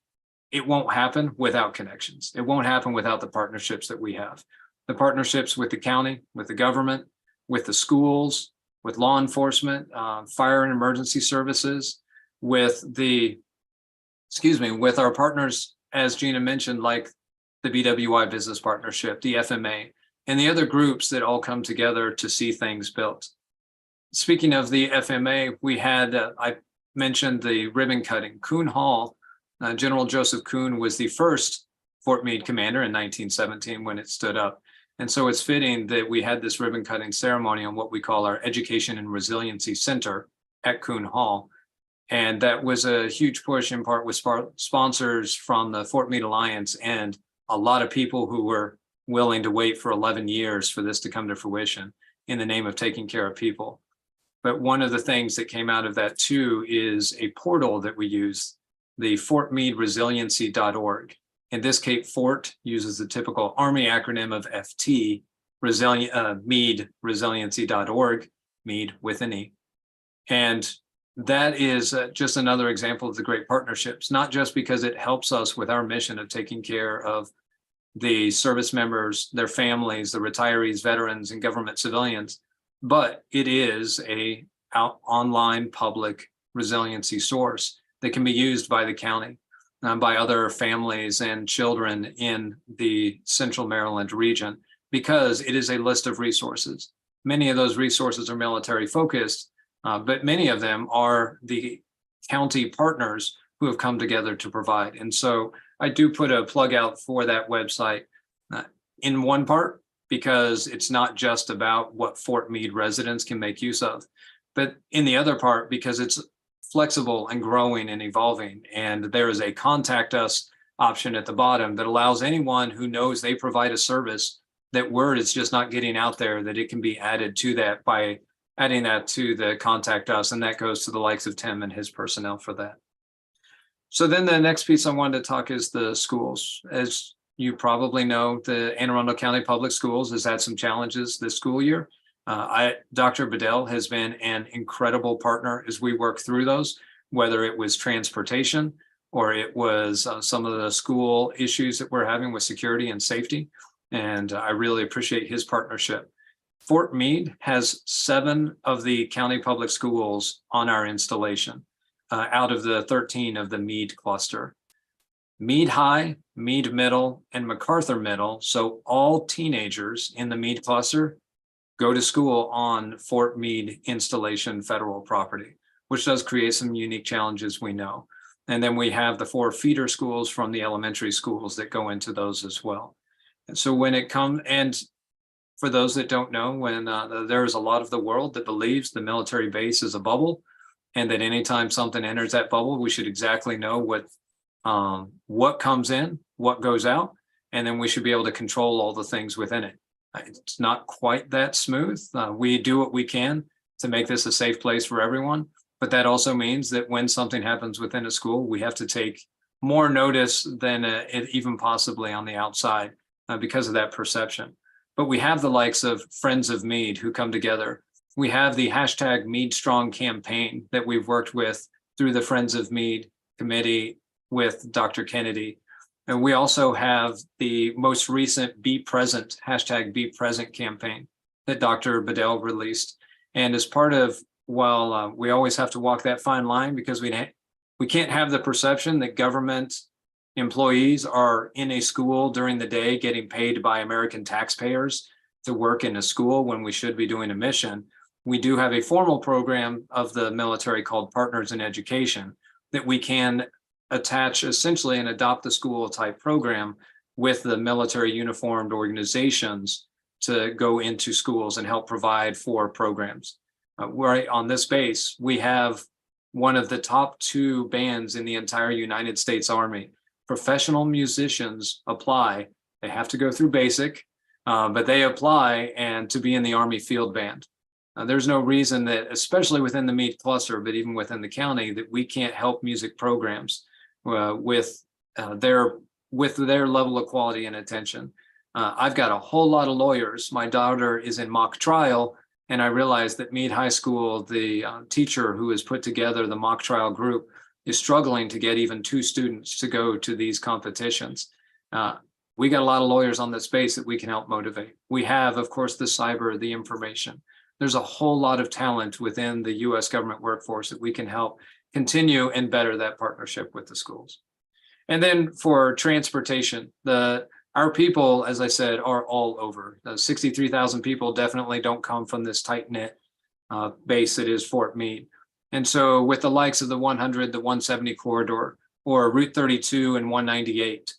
it won't happen without connections. It won't happen without the partnerships that we have. The partnerships with the county, with the government, with the schools, with law enforcement, fire and emergency services, with our partners, as Gina mentioned, like the BWI Business Partnership, the FMA, and the other groups that all come together to see things built. Speaking of the FMA, we had, I mentioned the ribbon cutting. Coon Hall, General Joseph Coon was the first Fort Meade commander in 1917 when it stood up. And so it's fitting that we had this ribbon cutting ceremony on what we call our Education and Resiliency Center at Coon Hall. And that was a huge push, in part with sponsors from the Fort Meade Alliance and a lot of people who were willing to wait for 11 years for this to come to fruition in the name of taking care of people. But one of the things that came out of that too is a portal that we use, the fortmeadresiliency.org. In this case, Fort uses the typical Army acronym of FT, Meade resiliency.org, Meade with an E. And that is just another example of the great partnerships, not just because it helps us with our mission of taking care of the service members, their families, the retirees, veterans, and government civilians, but it is an online public resiliency source that can be used by the county, by other families and children in the Central Maryland region, because it is a list of resources. Many of those resources are military focused, but many of them are the county partners who have come together to provide. And so I do put a plug out for that website in one part, because it's not just about what Fort Meade residents can make use of, but in the other part, because it's flexible and growing and evolving. And there is a contact us option at the bottom that allows anyone who knows they provide a service, that word is just not getting out there, that it can be added to that by adding that to the contact us. And that goes to the likes of Tim and his personnel for that. So then the next piece I wanted to talk is the schools. As you probably know, the Anne Arundel County Public Schools has had some challenges this school year. Dr. Bedell has been an incredible partner as we work through those, whether it was transportation or it was some of the school issues that we're having with security and safety. And I really appreciate his partnership. Fort Meade has 7 of the county public schools on our installation out of the 13 of the Meade cluster. Meade High, Meade Middle, and MacArthur Middle, so all teenagers in the Meade cluster, go to school on Fort Meade installation federal property, which does create some unique challenges, we know. And then we have the 4 feeder schools from the elementary schools that go into those as well. And so when it comes, and for those that don't know, when there's a lot of the world that believes the military base is a bubble, and that anytime something enters that bubble, we should exactly know what comes in, what goes out, and then we should be able to control all the things within it. It's not quite that smooth. We do what we can to make this a safe place for everyone, but that also means that when something happens within a school, we have to take more notice than even possibly on the outside because of that perception. But we have the likes of Friends of Mead who come together. We have the hashtag Mead Strong campaign that we've worked with through the Friends of Mead committee with Dr. Kennedy. And we also have the most recent Be Present, hashtag Be Present campaign that Dr. Bedell released. And as part of, while we always have to walk that fine line because we can't have the perception that government employees are in a school during the day getting paid by American taxpayers to work in a school when we should be doing a mission. We do have a formal program of the military called Partners in Education that we can attach essentially and adopt the school type program with the military uniformed organizations to go into schools and help provide for programs. Right on this base, we have one of the top 2 bands in the entire United States Army. Professional musicians apply. They have to go through basic, but they apply and to be in the Army Field Band. There's no reason that, especially within the Meade cluster, but even within the county, that we can't help music programs with their level of quality and attention. I've got a whole lot of lawyers. My daughter is in mock trial, and I realized that Meade High School, the teacher who has put together the mock trial group, is struggling to get even 2 students to go to these competitions. We got a lot of lawyers on this space that we can help motivate. We have, of course, the cyber, the information. There's a whole lot of talent within the U.S. government workforce that we can help continue and better that partnership with the schools. And then for transportation, our people, as I said, are all over. 63,000 people definitely don't come from this tight-knit base that is Fort Meade. And so with the likes of the 100, the 170 corridor, or Route 32 and 198,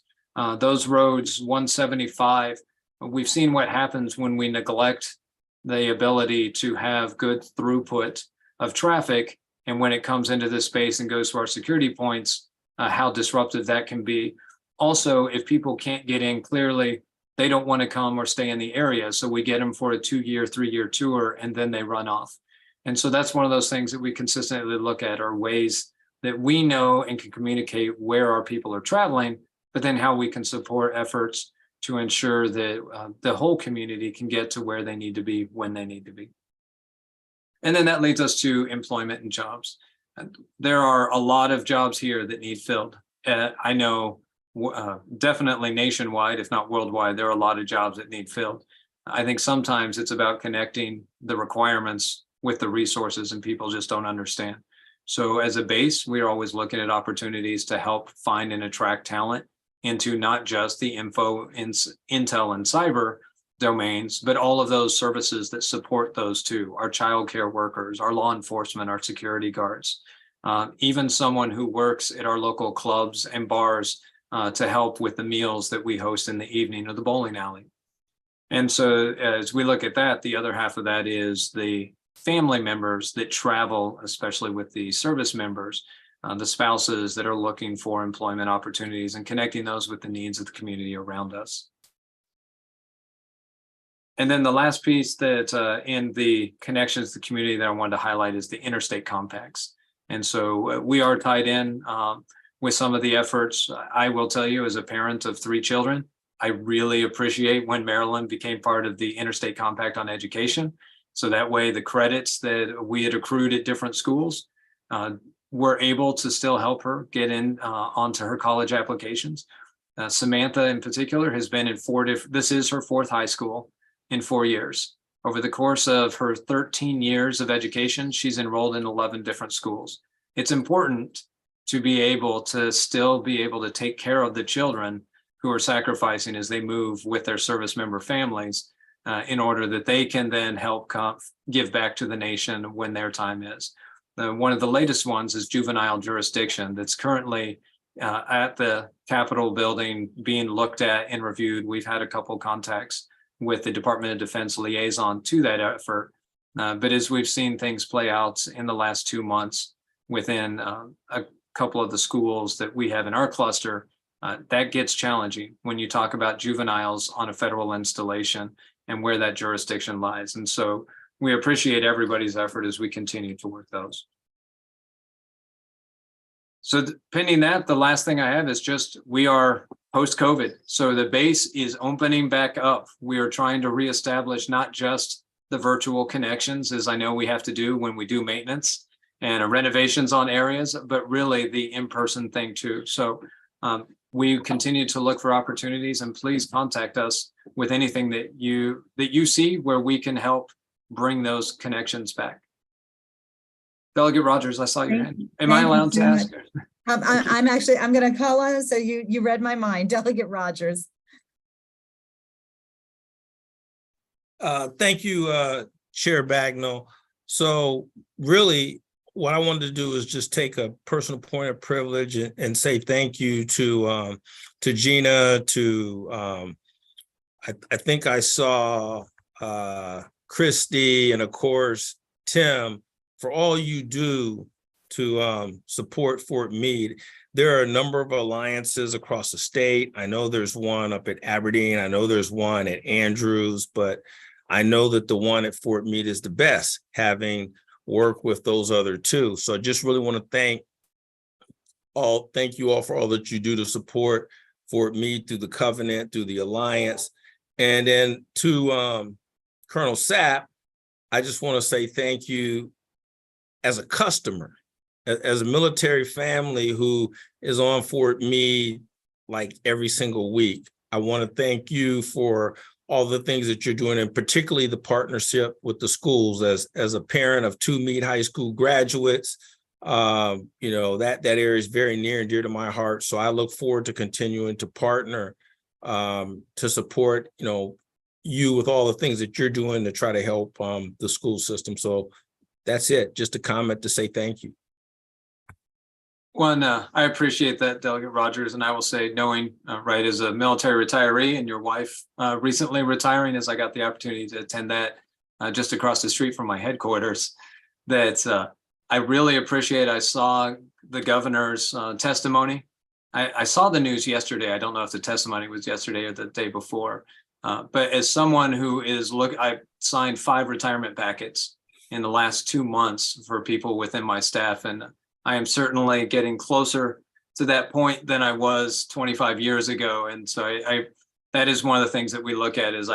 those roads, 175, we've seen what happens when we neglect the ability to have good throughput of traffic. And when it comes into this space and goes to our security points, how disruptive that can be. Also, if people can't get in clearly, they don't want to come or stay in the area. So we get them for a 2-year, 3-year tour, and then they run off. And so that's one of those things that we consistently look at, are ways that we know and can communicate where our people are traveling, but then how we can support efforts to ensure that the whole community can get to where they need to be when they need to be. And then that leads us to employment and jobs. There are a lot of jobs here that need filled. I know definitely nationwide, if not worldwide, there are a lot of jobs that need filled. I think sometimes it's about connecting the requirements with the resources, and people just don't understand. So as a base, we're always looking at opportunities to help find and attract talent into not just the intel and cyber domains, but all of those services that support those too, our childcare workers, our law enforcement, our security guards, even someone who works at our local clubs and bars to help with the meals that we host in the evening or the bowling alley. And so as we look at that, the other half of that is the family members that travel, especially with the service members, the spouses that are looking for employment opportunities, and connecting those with the needs of the community around us. And then the last piece that in the connections to the community that I wanted to highlight is the interstate compacts. And so we are tied in with some of the efforts. I will tell you, as a parent of 3 children, I really appreciate when Maryland became part of the Interstate Compact on Education. So that way the credits that we had accrued at different schools were able to still help her get in onto her college applications. Samantha in particular has been in 4 different, this is her 4th high school in 4 years. Over the course of her 13 years of education, she's enrolled in 11 different schools. It's important to be able to still be able to take care of the children who are sacrificing as they move with their service member families in order that they can then help give back to the nation when their time is. One of the latest ones is juvenile jurisdiction that's currently at the Capitol building being looked at and reviewed. We've had a couple contacts with the Department of Defense liaison to that effort. But as we've seen things play out in the last 2 months within a couple of the schools that we have in our cluster, that gets challenging when you talk about juveniles on a federal installation and where that jurisdiction lies. And so we appreciate everybody's effort as we continue to work those. So pending that, the last thing I have is just, we are post-COVID. So the base is opening back up. We are trying to reestablish not just the virtual connections, as I know we have to do when we do maintenance and renovations on areas, but really the in-person thing too. So we continue to look for opportunities, and please contact us with anything that you see where we can help bring those connections back. Delegate Rogers, I saw your hand. Am I allowed to ask? I'm going to call on him. So you read my mind. Delegate Rogers. Thank you, Chair Bagnall. So really, what I wanted to do is just take a personal point of privilege and say thank you to Gina, to I think I saw Christy, and of course Tim, for all you do to support Fort Meade. There are a number of alliances across the state. I know there's one up at Aberdeen. I know there's one at Andrews, but I know that the one at Fort Meade is the best, having worked with those other two. So I just really want to thank you all for all that you do to support Fort Meade through the covenant, through the alliance. And then to Colonel Sapp, I just want to say thank you as a customer, as a military family who is on Fort Meade like every single week. I want to thank you for all the things that you're doing, and particularly the partnership with the schools. As a parent of 2 Meade High School graduates, that area is very near and dear to my heart. So I look forward to continuing to partner to support, you with all the things that you're doing to try to help the school system. So that's it. Just a comment to say thank you. One, I appreciate that, Delegate Rogers, and I will say, knowing as a military retiree and your wife recently retiring, as I got the opportunity to attend that just across the street from my headquarters, that I really appreciate. I saw the governor's testimony. I saw the news yesterday. I don't know if the testimony was yesterday or the day before, but as someone who I signed 5 retirement packets in the last 2 months for people within my staff, and I am certainly getting closer to that point than I was 25 years ago. And so that is one of the things that we look at, is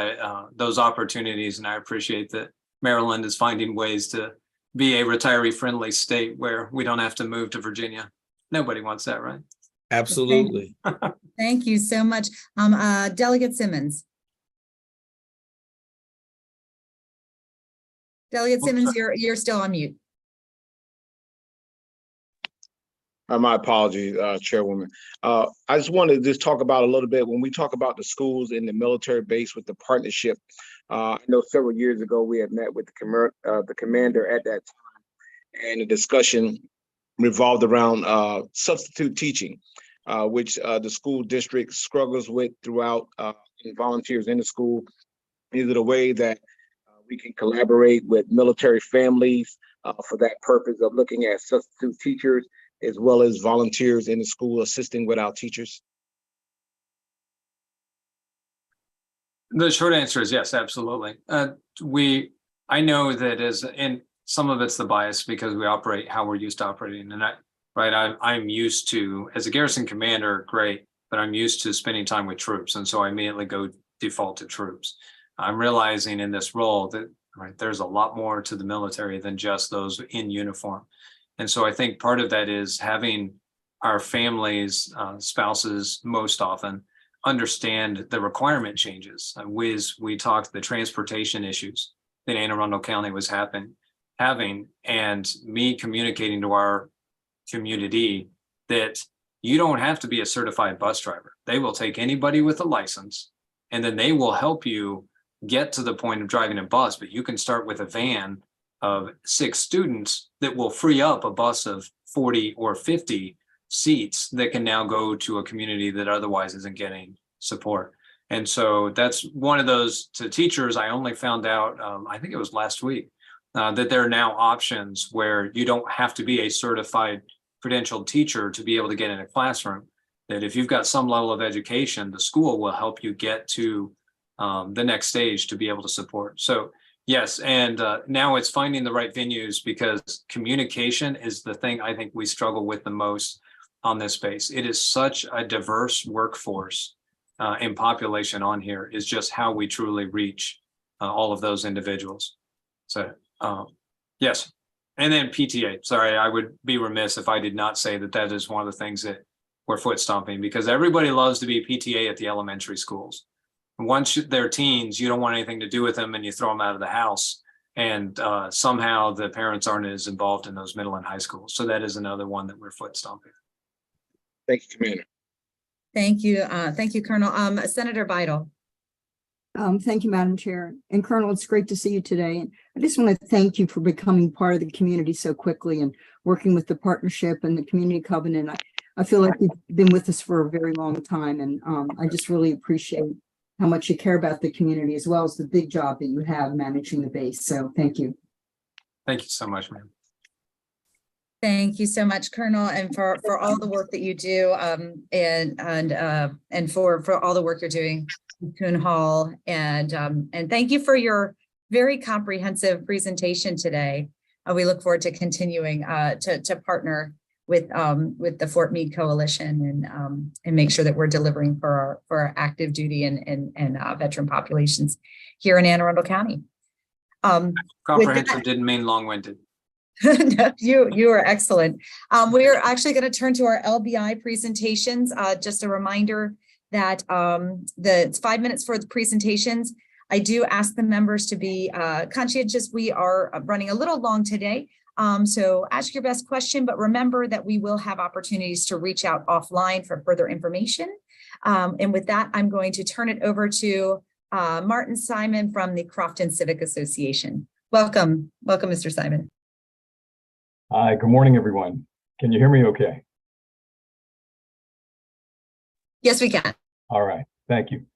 those opportunities. And I appreciate that Maryland is finding ways to be a retiree-friendly state where we don't have to move to Virginia. Nobody wants that, right? Absolutely. Thank you so much. Delegate Simmons. Delegate Simmons, you're still on mute. My apologies, Chairwoman. I just wanted to just talk about a little bit, when we talk about the schools and the military base with the partnership. I know several years ago we had met with the commander at that time, and the discussion revolved around substitute teaching, which the school district struggles with throughout volunteers in the school. Is it a way that we can collaborate with military families for that purpose of looking at substitute teachers, as well as volunteers in the school assisting with our teachers? The short answer is yes, absolutely. I know that and some of it's the bias because we operate how we're used to operating. And I'm used to, as a garrison commander, great, but I'm used to spending time with troops. And so I immediately go default to troops. I'm realizing in this role that there's a lot more to the military than just those in uniform. And so I think part of that is having our families, spouses most often, understand the requirement changes. We talked the transportation issues that Anne Arundel County was having, and me communicating to our community that you don't have to be a certified bus driver. They will take anybody with a license, and then they will help you get to the point of driving a bus, but you can start with a van of 6 students that will free up a bus of 40 or 50 seats that can now go to a community that otherwise isn't getting support. And so that's one of those. To teachers, I only found out, I think it was last week, that there are now options where you don't have to be a certified credentialed teacher to be able to get in a classroom. That if you've got some level of education, the school will help you get to the next stage to be able to support. So yes, and now it's finding the right venues, because communication is the thing I think we struggle with the most on this space. It is such a diverse workforce and population on here, is just how we truly reach all of those individuals. So yes. And then PTA, sorry, I would be remiss if I did not say that that is one of the things that we're foot stomping, because everybody loves to be PTA at the elementary schools. Once they're teens, you don't want anything to do with them and you throw them out of the house. And somehow the parents aren't as involved in those middle and high schools. So that is another one that we're foot stomping. Thank you, Commander. Thank you. Thank you, Colonel. Senator Vidal. Thank you, Madam Chair. And Colonel, it's great to see you today. And I just want to thank you for becoming part of the community so quickly and working with the partnership and the community covenant. I feel like you've been with us for a very long time, and I just really appreciate how much you care about the community, as well as the big job that you have managing the base. So thank you. Thank you so much, ma'am. Thank you so much, Colonel, and for all the work that you do, and for all the work you're doing in Coon Hall, and thank you for your very comprehensive presentation today. We look forward to continuing to partner with the Fort Meade Coalition and make sure that we're delivering for our active duty and veteran populations here in Anne Arundel County. Comprehensive didn't mean long-winded. No, you are excellent. We are actually going to turn to our LBI presentations. Just a reminder that it's 5 minutes for the presentations. I do ask the members to be conscientious. We are running a little long today. So ask your best question, but remember that we will have opportunities to reach out offline for further information. And with that, I'm going to turn it over to Martin Simon from the Crofton Civic Association. Welcome, Mr. Simon. Hi, good morning, everyone. Can you hear me okay? Yes, we can. All right, thank you.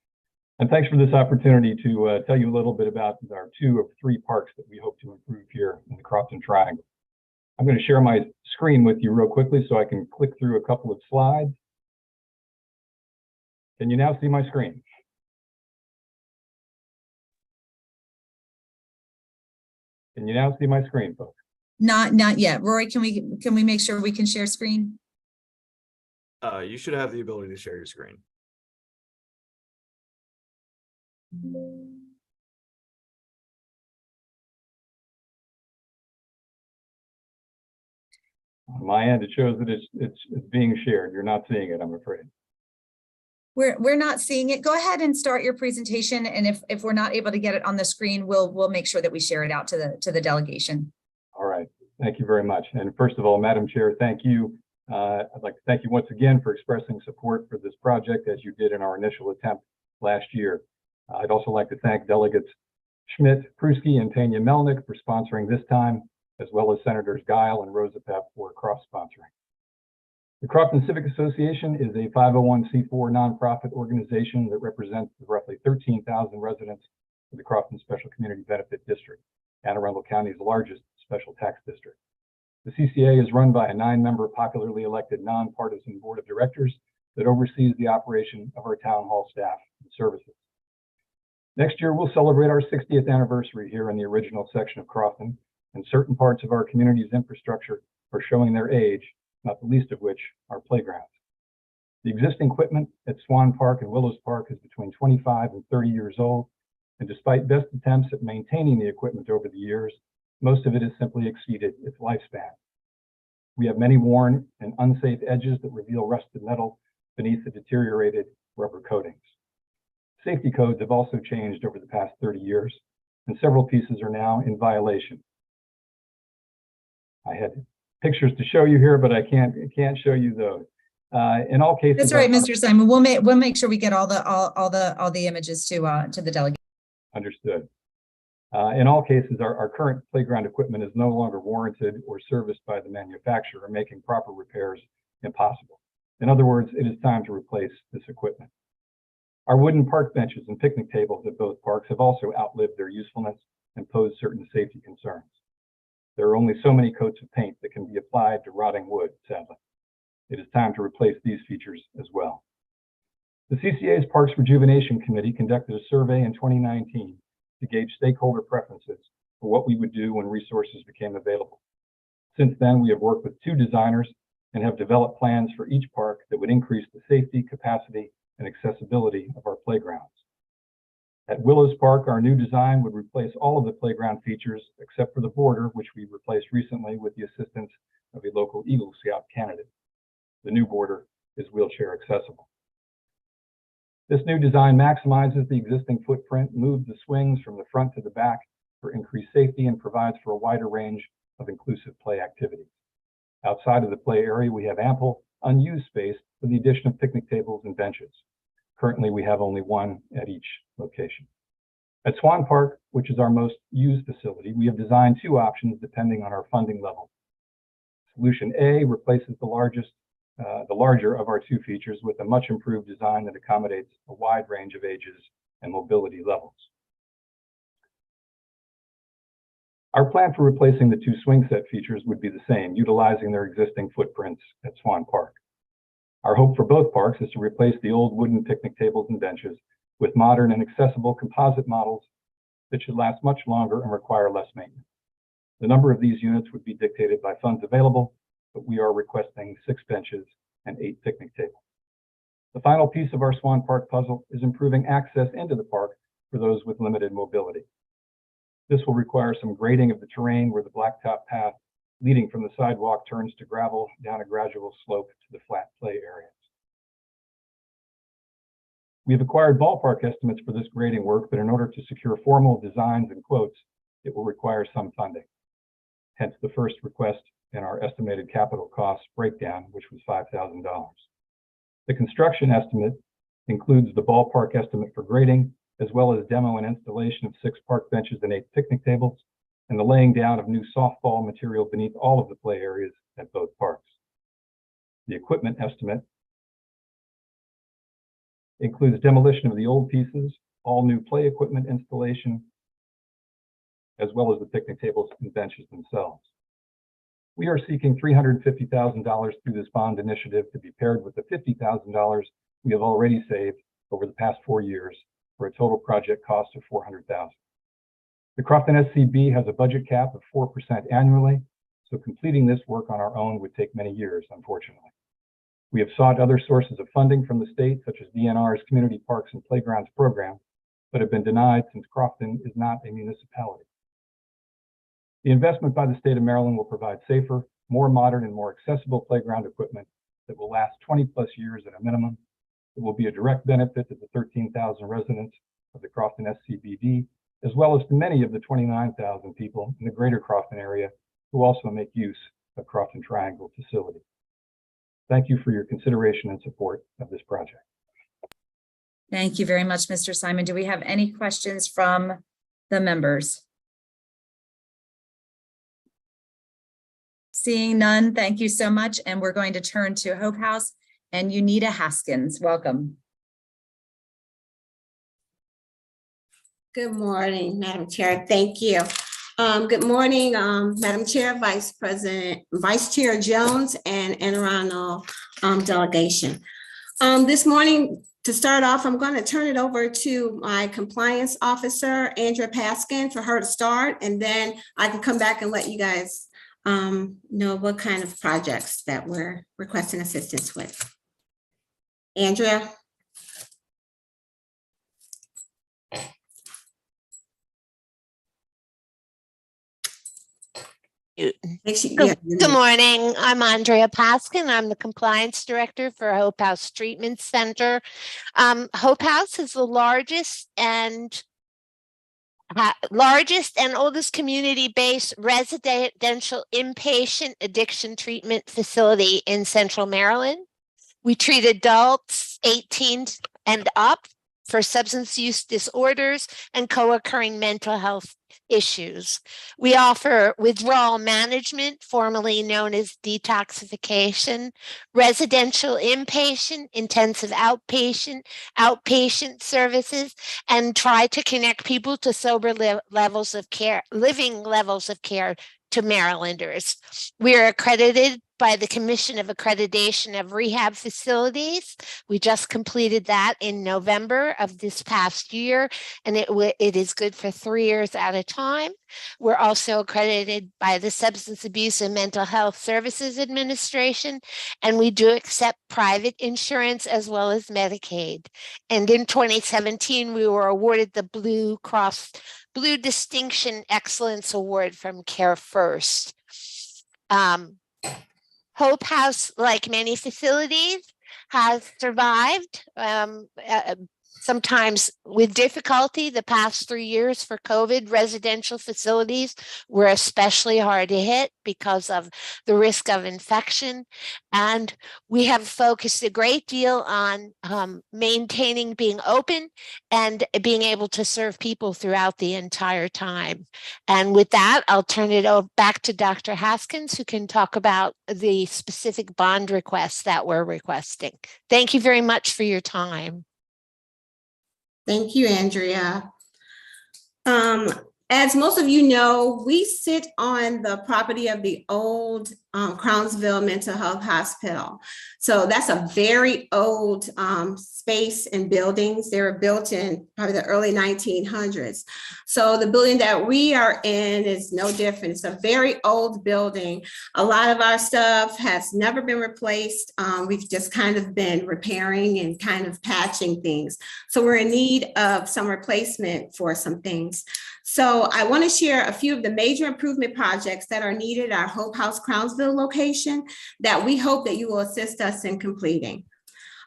And thanks for this opportunity to tell you a little bit about our 2 of 3 parks that we hope to improve here in the Crofton Triangle. I'm going to share my screen with you real quickly so I can click through a couple of slides. Can you now see my screen? Can you now see my screen, folks? Not yet. Rory, can we make sure we can share screen? You should have the ability to share your screen. On my end, it shows that it's being shared. You're not seeing it, I'm afraid. We're not seeing it. Go ahead and start your presentation, and if we're not able to get it on the screen, we'll make sure that we share it out to the delegation. All right. Thank you very much. And first of all, Madam Chair, thank you. I'd like to thank you once again for expressing support for this project as you did in our initial attempt last year. I'd also like to thank Delegates Schmidt, Pruski, and Tanya Melnick for sponsoring this time, as well as Senators Guile and Rosapep for cross-sponsoring. The Crofton Civic Association is a 501c4 nonprofit organization that represents the roughly 13,000 residents of the Crofton Special Community Benefit District, Anne Arundel County's largest special tax district. The CCA is run by a 9-member popularly elected nonpartisan board of directors that oversees the operation of our town hall staff and services. Next year, we'll celebrate our 60th anniversary here in the original section of Crofton, and certain parts of our community's infrastructure are showing their age, not the least of which are playgrounds. The existing equipment at Swan Park and Willows Park is between 25 and 30 years old, and despite best attempts at maintaining the equipment over the years, most of it has simply exceeded its lifespan. We have many worn and unsafe edges that reveal rusted metal beneath the deteriorated rubber coatings. Safety codes have also changed over the past 30 years, and several pieces are now in violation. I had pictures to show you here, but I can't show you those. In all cases, that's right, Mr. Simon. We'll make sure we get all the images to the delegate. Understood. In all cases, our current playground equipment is no longer warranted or serviced by the manufacturer, making proper repairs impossible. In other words, it is time to replace this equipment. Our wooden park benches and picnic tables at both parks have also outlived their usefulness and pose certain safety concerns. There are only so many coats of paint that can be applied to rotting wood, sadly. It is time to replace these features as well. The CCA's Parks Rejuvenation Committee conducted a survey in 2019 to gauge stakeholder preferences for what we would do when resources became available. Since then, we have worked with 2 designers and have developed plans for each park that would increase the safety, capacity, and accessibility of our playgrounds. At Willows Park, our new design would replace all of the playground features except for the border, which we replaced recently with the assistance of a local Eagle Scout candidate. The new border is wheelchair accessible. This new design maximizes the existing footprint, moves the swings from the front to the back for increased safety, and provides for a wider range of inclusive play activities. Outside of the play area, we have ample unused space for the addition of picnic tables and benches. Currently, we have only 1 at each location. At Swan Park, which is our most used facility, we have designed 2 options depending on our funding level. Solution A replaces the larger of our 2 features with a much improved design that accommodates a wide range of ages and mobility levels. Our plan for replacing the 2 swing set features would be the same, utilizing their existing footprints at Swan Park. Our hope for both parks is to replace the old wooden picnic tables and benches with modern and accessible composite models that should last much longer and require less maintenance. The number of these units would be dictated by funds available, but we are requesting 6 benches and 8 picnic tables. The final piece of our Swan Park puzzle is improving access into the park for those with limited mobility. This will require some grading of the terrain where the blacktop path leading from the sidewalk turns to gravel down a gradual slope to the flat play areas. We have acquired ballpark estimates for this grading work, but in order to secure formal designs and quotes, it will require some funding. Hence the first request in our estimated capital costs breakdown, which was $5,000. The construction estimate includes the ballpark estimate for grading, as well as demo and installation of 6 park benches and 8 picnic tables, and the laying down of new softball material beneath all of the play areas at both parks. The equipment estimate includes demolition of the old pieces, all new play equipment installation, as well as the picnic tables and benches themselves. We are seeking $350,000 through this bond initiative to be paired with the $50,000 we have already saved over the past 4 years for a total project cost of $400,000. The Crofton SCB has a budget cap of 4% annually, so completing this work on our own would take many years, unfortunately. We have sought other sources of funding from the state, such as DNR's Community Parks and Playgrounds program, but have been denied since Crofton is not a municipality. The investment by the state of Maryland will provide safer, more modern, and more accessible playground equipment that will last 20+ years at a minimum. It will be a direct benefit to the 13,000 residents of the Crofton SCBD, as well as to many of the 29,000 people in the greater Crofton area who also make use of Crofton Triangle facility. Thank you for your consideration and support of this project. Thank you very much, Mr. Simon. Do we have any questions from the members? Seeing none, thank you so much. And we're going to turn to Hope House and Unita Haskins. Welcome. Good morning, Madam Chair. Thank you. Good morning, Madam Chair, Vice Chair Jones, and Anne Arundel delegation. This morning, to start off, I'm going to turn it over to my compliance officer, Andrea Paskin, for her to start, and then I can come back and let you guys know what kind of projects that we're requesting assistance with. Andrea. Good morning. I'm Andrea Paskin. I'm the Compliance Director for Hope House Treatment Center. Hope House is the largest and oldest community-based residential inpatient addiction treatment facility in Central Maryland. We treat adults 18 and up for substance use disorders and co-occurring mental health issues. We offer withdrawal management, formerly known as detoxification, residential inpatient, intensive outpatient services, and try to connect people to sober levels of care, living levels of care to Marylanders. We are accredited by the Commission of Accreditation of Rehab Facilities. We just completed that in November of this past year, and it is good for 3 years at a time. We're also accredited by the Substance Abuse and Mental Health Services Administration, and we do accept private insurance as well as Medicaid. And in 2017, we were awarded the Blue Distinction Excellence Award from Care First. Hope House, like many facilities, has survived, sometimes with difficulty. The past 3 years for COVID, residential facilities were especially hard to hit because of the risk of infection. And we have focused a great deal on maintaining being open and being able to serve people throughout the entire time. And with that, I'll turn it back to Dr. Haskins, who can talk about the specific bond requests that we're requesting. Thank you very much for your time. Thank you, Andrea. As most of you know, we sit on the property of the old Crownsville Mental Health Hospital. So that's a very old space and buildings. They were built in probably the early 1900s. So the building that we are in is no different. It's a very old building. A lot of our stuff has never been replaced. We've just kind of been repairing and kind of patching things. So we're in need of some replacement for some things. So I want to share a few of the major improvement projects that are needed at our Hope House Crownsville location that we hope that you will assist us in completing.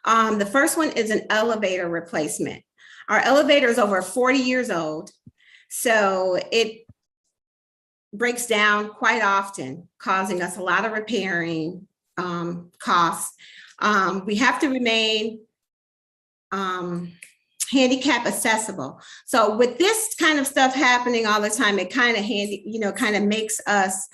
The first one is an elevator replacement. Our elevator is over 40 years old, so it breaks down quite often, causing us a lot of repairing costs. We have to remain handicap accessible. So with this kind of stuff happening all the time, it kind of makes us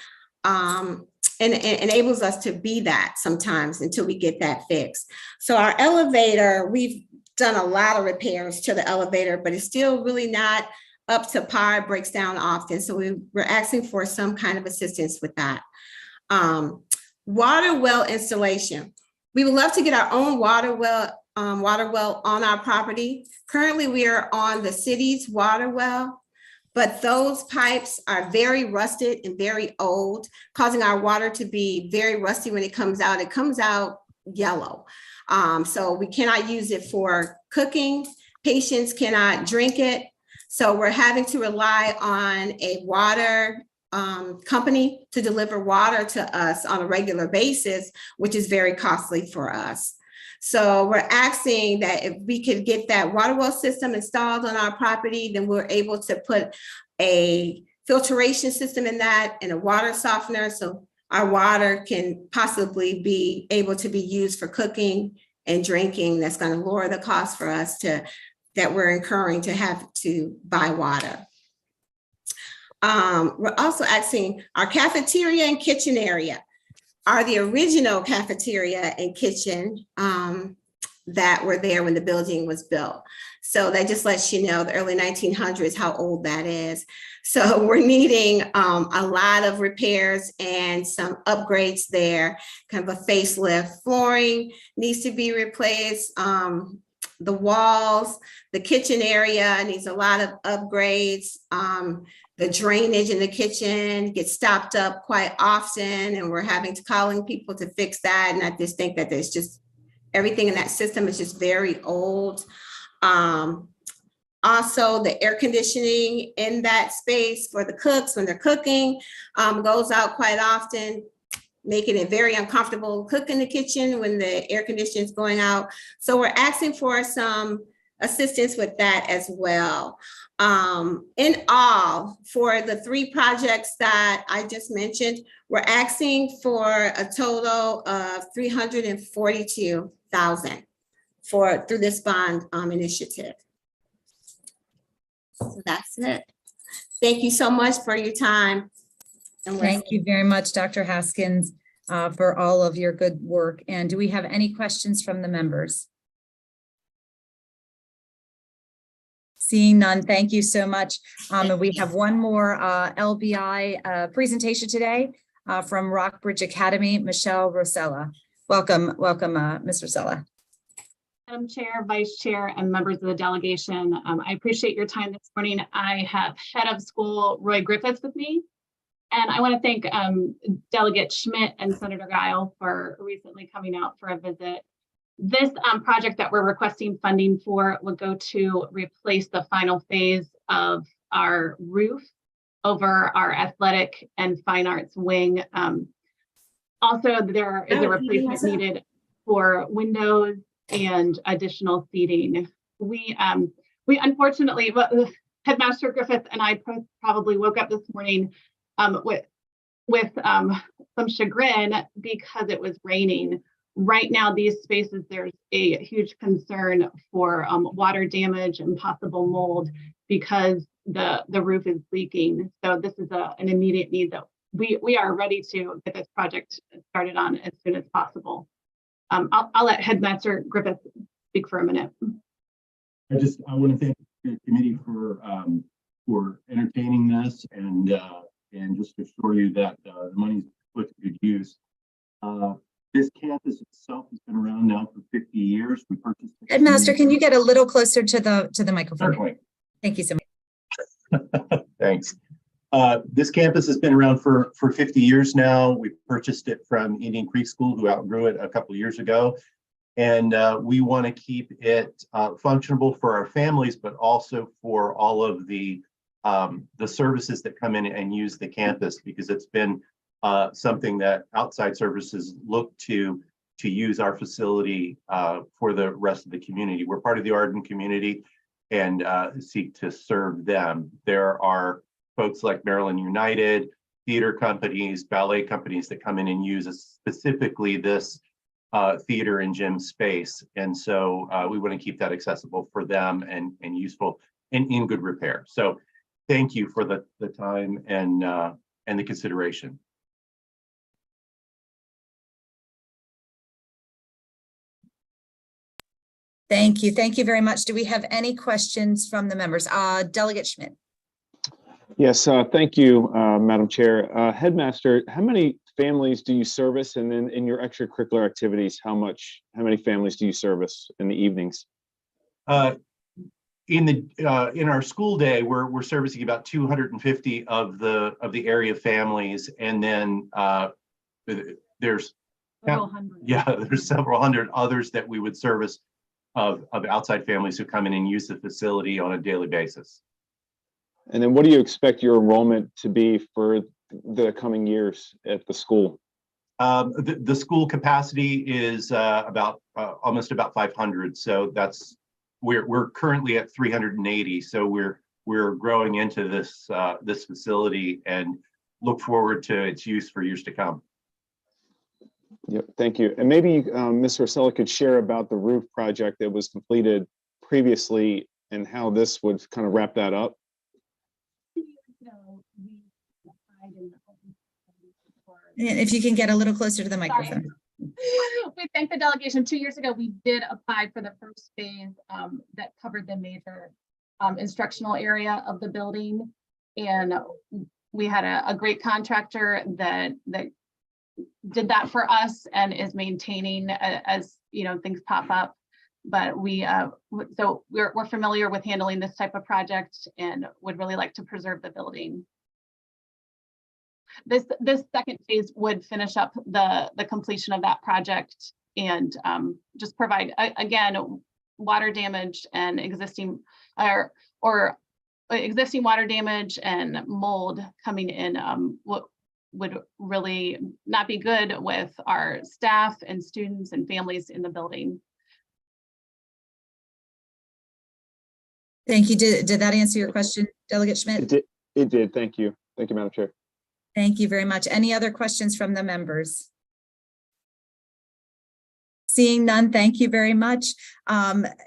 and enables us to be that sometimes until we get that fixed. So our elevator, we've done a lot of repairs to the elevator, but it's still really not up to par. It breaks down often. So we're asking for some kind of assistance with that. Water well installation. We would love to get our own water well on our property. Currently, we are on the city's water well, but those pipes are very rusted and very old, causing our water to be very rusty when it comes out. It comes out yellow. So we cannot use it for cooking. Patients cannot drink it. So we're having to rely on a water company to deliver water to us on a regular basis, which is very costly for us. So we're asking that if we could get that water well system installed on our property, then we're able to put a filtration system in that and a water softener, so our water can possibly be able to be used for cooking and drinking. That's going to lower the cost for us that we're incurring to have to buy water. We're also asking our cafeteria and kitchen area are the original cafeteria and kitchen that were there when the building was built. So that just lets you know the early 1900s, how old that is. So we're needing a lot of repairs and some upgrades there, kind of a facelift. Flooring needs to be replaced. The walls, the kitchen area needs a lot of upgrades. The drainage in the kitchen gets stopped up quite often, and we're having to calling people to fix that. And I just think that there's just everything in that system is just very old. Also, the air conditioning in that space for the cooks when they're cooking goes out quite often, making it very uncomfortable to cook in the kitchen when the air conditioning is going out. So we're asking for some assistance with that as well. In all, for the 3 projects that I just mentioned, we're asking for a total of $342,000 through this bond initiative. So that's it. Thank you so much for your time. Thank you very much, Dr. Haskins, for all of your good work. And do we have any questions from the members? Seeing none, thank you so much. And we have one more LBI presentation today. from Rockbridge Academy, Michelle Rosella. Welcome, Ms. Rosella. Madam Chair, Vice Chair, and members of the delegation, I appreciate your time this morning. I have Head of School Roy Griffiths with me, and I want to thank Delegate Schmidt and Senator Guile for recently coming out for a visit. This project that we're requesting funding for will go to replace the final phase of our roof over our athletic and fine arts wing. Also, there is a replacement needed for windows and additional seating. We unfortunately, Headmaster Griffith and I probably woke up this morning with some chagrin because it was raining. Right now, these spaces, there's a huge concern for water damage and possible mold because the roof is leaking. So this is an immediate need that we are ready to get this project started on as soon as possible. I'll let Headmaster Griffith speak for a minute. I want to thank the committee for entertaining this and just to assure you that the money's put to good use. This campus itself has been around now for 50 years. We purchased. Headmaster, can you get a little closer to the microphone? Certainly. Thank you so much. Thanks. This campus has been around for 50 years now. We purchased it from Indian Creek School, who outgrew it a couple of years ago. And we want to keep it functional for our families, but also for all of the services that come in and use the campus, because it's been something that outside services look to use our facility for the rest of the community. We're part of the Arden community and seek to serve them. There are folks like Maryland United, theater companies, ballet companies that come in and use specifically this theater and gym space. And so we want to keep that accessible for them and useful and in good repair. So thank you for the time and the consideration. Thank you. Thank you very much. Do we have any questions from the members? Delegate Schmidt. Yes, thank you, Madam Chair. Headmaster, how many families do you service? And then in your extracurricular activities, how many families do you service in the evenings? In our school day, we're servicing about 250 of the area families, and then there's there's several hundred others that we would service of outside families who come in and use the facility on a daily basis. And then what do you expect your enrollment to be for the coming years at the school? The school capacity is almost about 500. So we're currently at 380. So we're growing into this facility and look forward to its use for years to come. Yep, thank you. And maybe Ms. Rosella could share about the roof project that was completed previously and how this would kind of wrap that up. If you can get a little closer to the microphone. We thank the delegation. 2 years ago, we did apply for the first phase that covered the major instructional area of the building. And we had a great contractor that did that for us and is maintaining as things pop up. But so we're familiar with handling this type of project and would really like to preserve the building. This second phase would finish up the completion of that project and just provide again water damage and existing water damage and mold coming in would really not be good with our staff and students and families in the building. Thank you. Did that answer your question, Delegate Schmidt? It did. Thank you. Thank you, Madam Chair. Thank you very much. Any other questions from the members? Seeing none, thank you very much.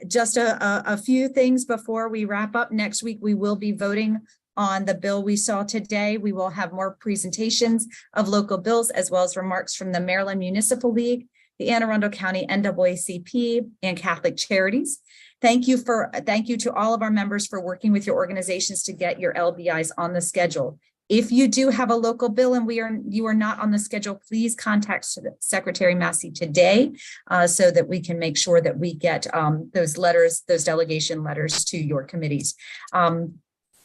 Just a few things before we wrap up. Next week, we will be voting on the bill we saw today. We will have more presentations of local bills as well as remarks from the Maryland Municipal League, the Anne Arundel County NAACP, and Catholic Charities. Thank you to all of our members for working with your organizations to get your LBIs on the schedule. If you do have a local bill and you are not on the schedule, please contact Secretary Massey today so that we can make sure that we get those letters, those delegation letters to your committees.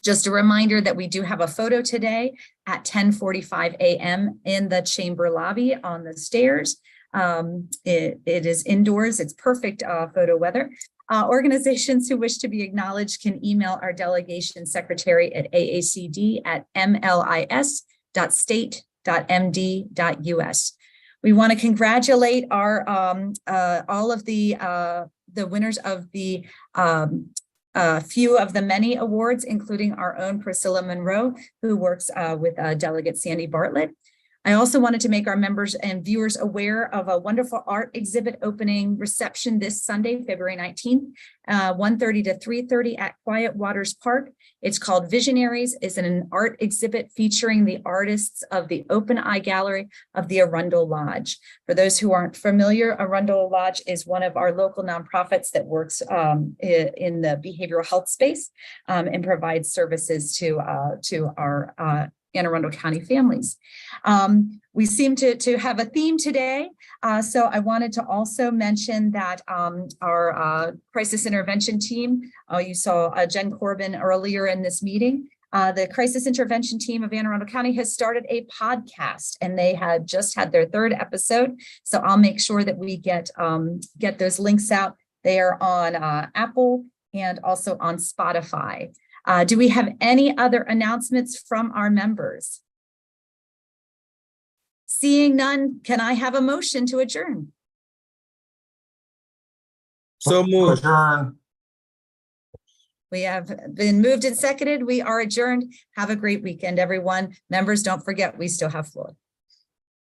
Just a reminder that we do have a photo today at 10:45 a.m. in the chamber lobby on the stairs. It is indoors. It's perfect photo weather. Organizations who wish to be acknowledged can email our delegation secretary at aacd@mlis.state.md.us. We want to congratulate our all of the winners of the few of the many awards, including our own Priscilla Monroe, who works with Delegate Sandy Bartlett. I also wanted to make our members and viewers aware of a wonderful art exhibit opening reception this Sunday, February 19th, 1:30 to 3:30 at Quiet Waters Park. It's called Visionaries. It's an art exhibit featuring the artists of the Open Eye Gallery of the Arundel Lodge. For those who aren't familiar, Arundel Lodge is one of our local nonprofits that works in the behavioral health space and provides services to our Anne Arundel County families. We seem to have a theme today. So I wanted to also mention that our crisis intervention team, you saw Jen Corbin earlier in this meeting. The crisis intervention team of Anne Arundel County has started a podcast, and they had just had their 3rd episode. So I'll make sure that we get those links out. They are on Apple and also on Spotify. Do we have any other announcements from our members? Seeing none, can I have a motion to adjourn? So moved. Adjourn. We have been moved and seconded. We are adjourned. Have a great weekend, everyone. Members, don't forget, we still have floor.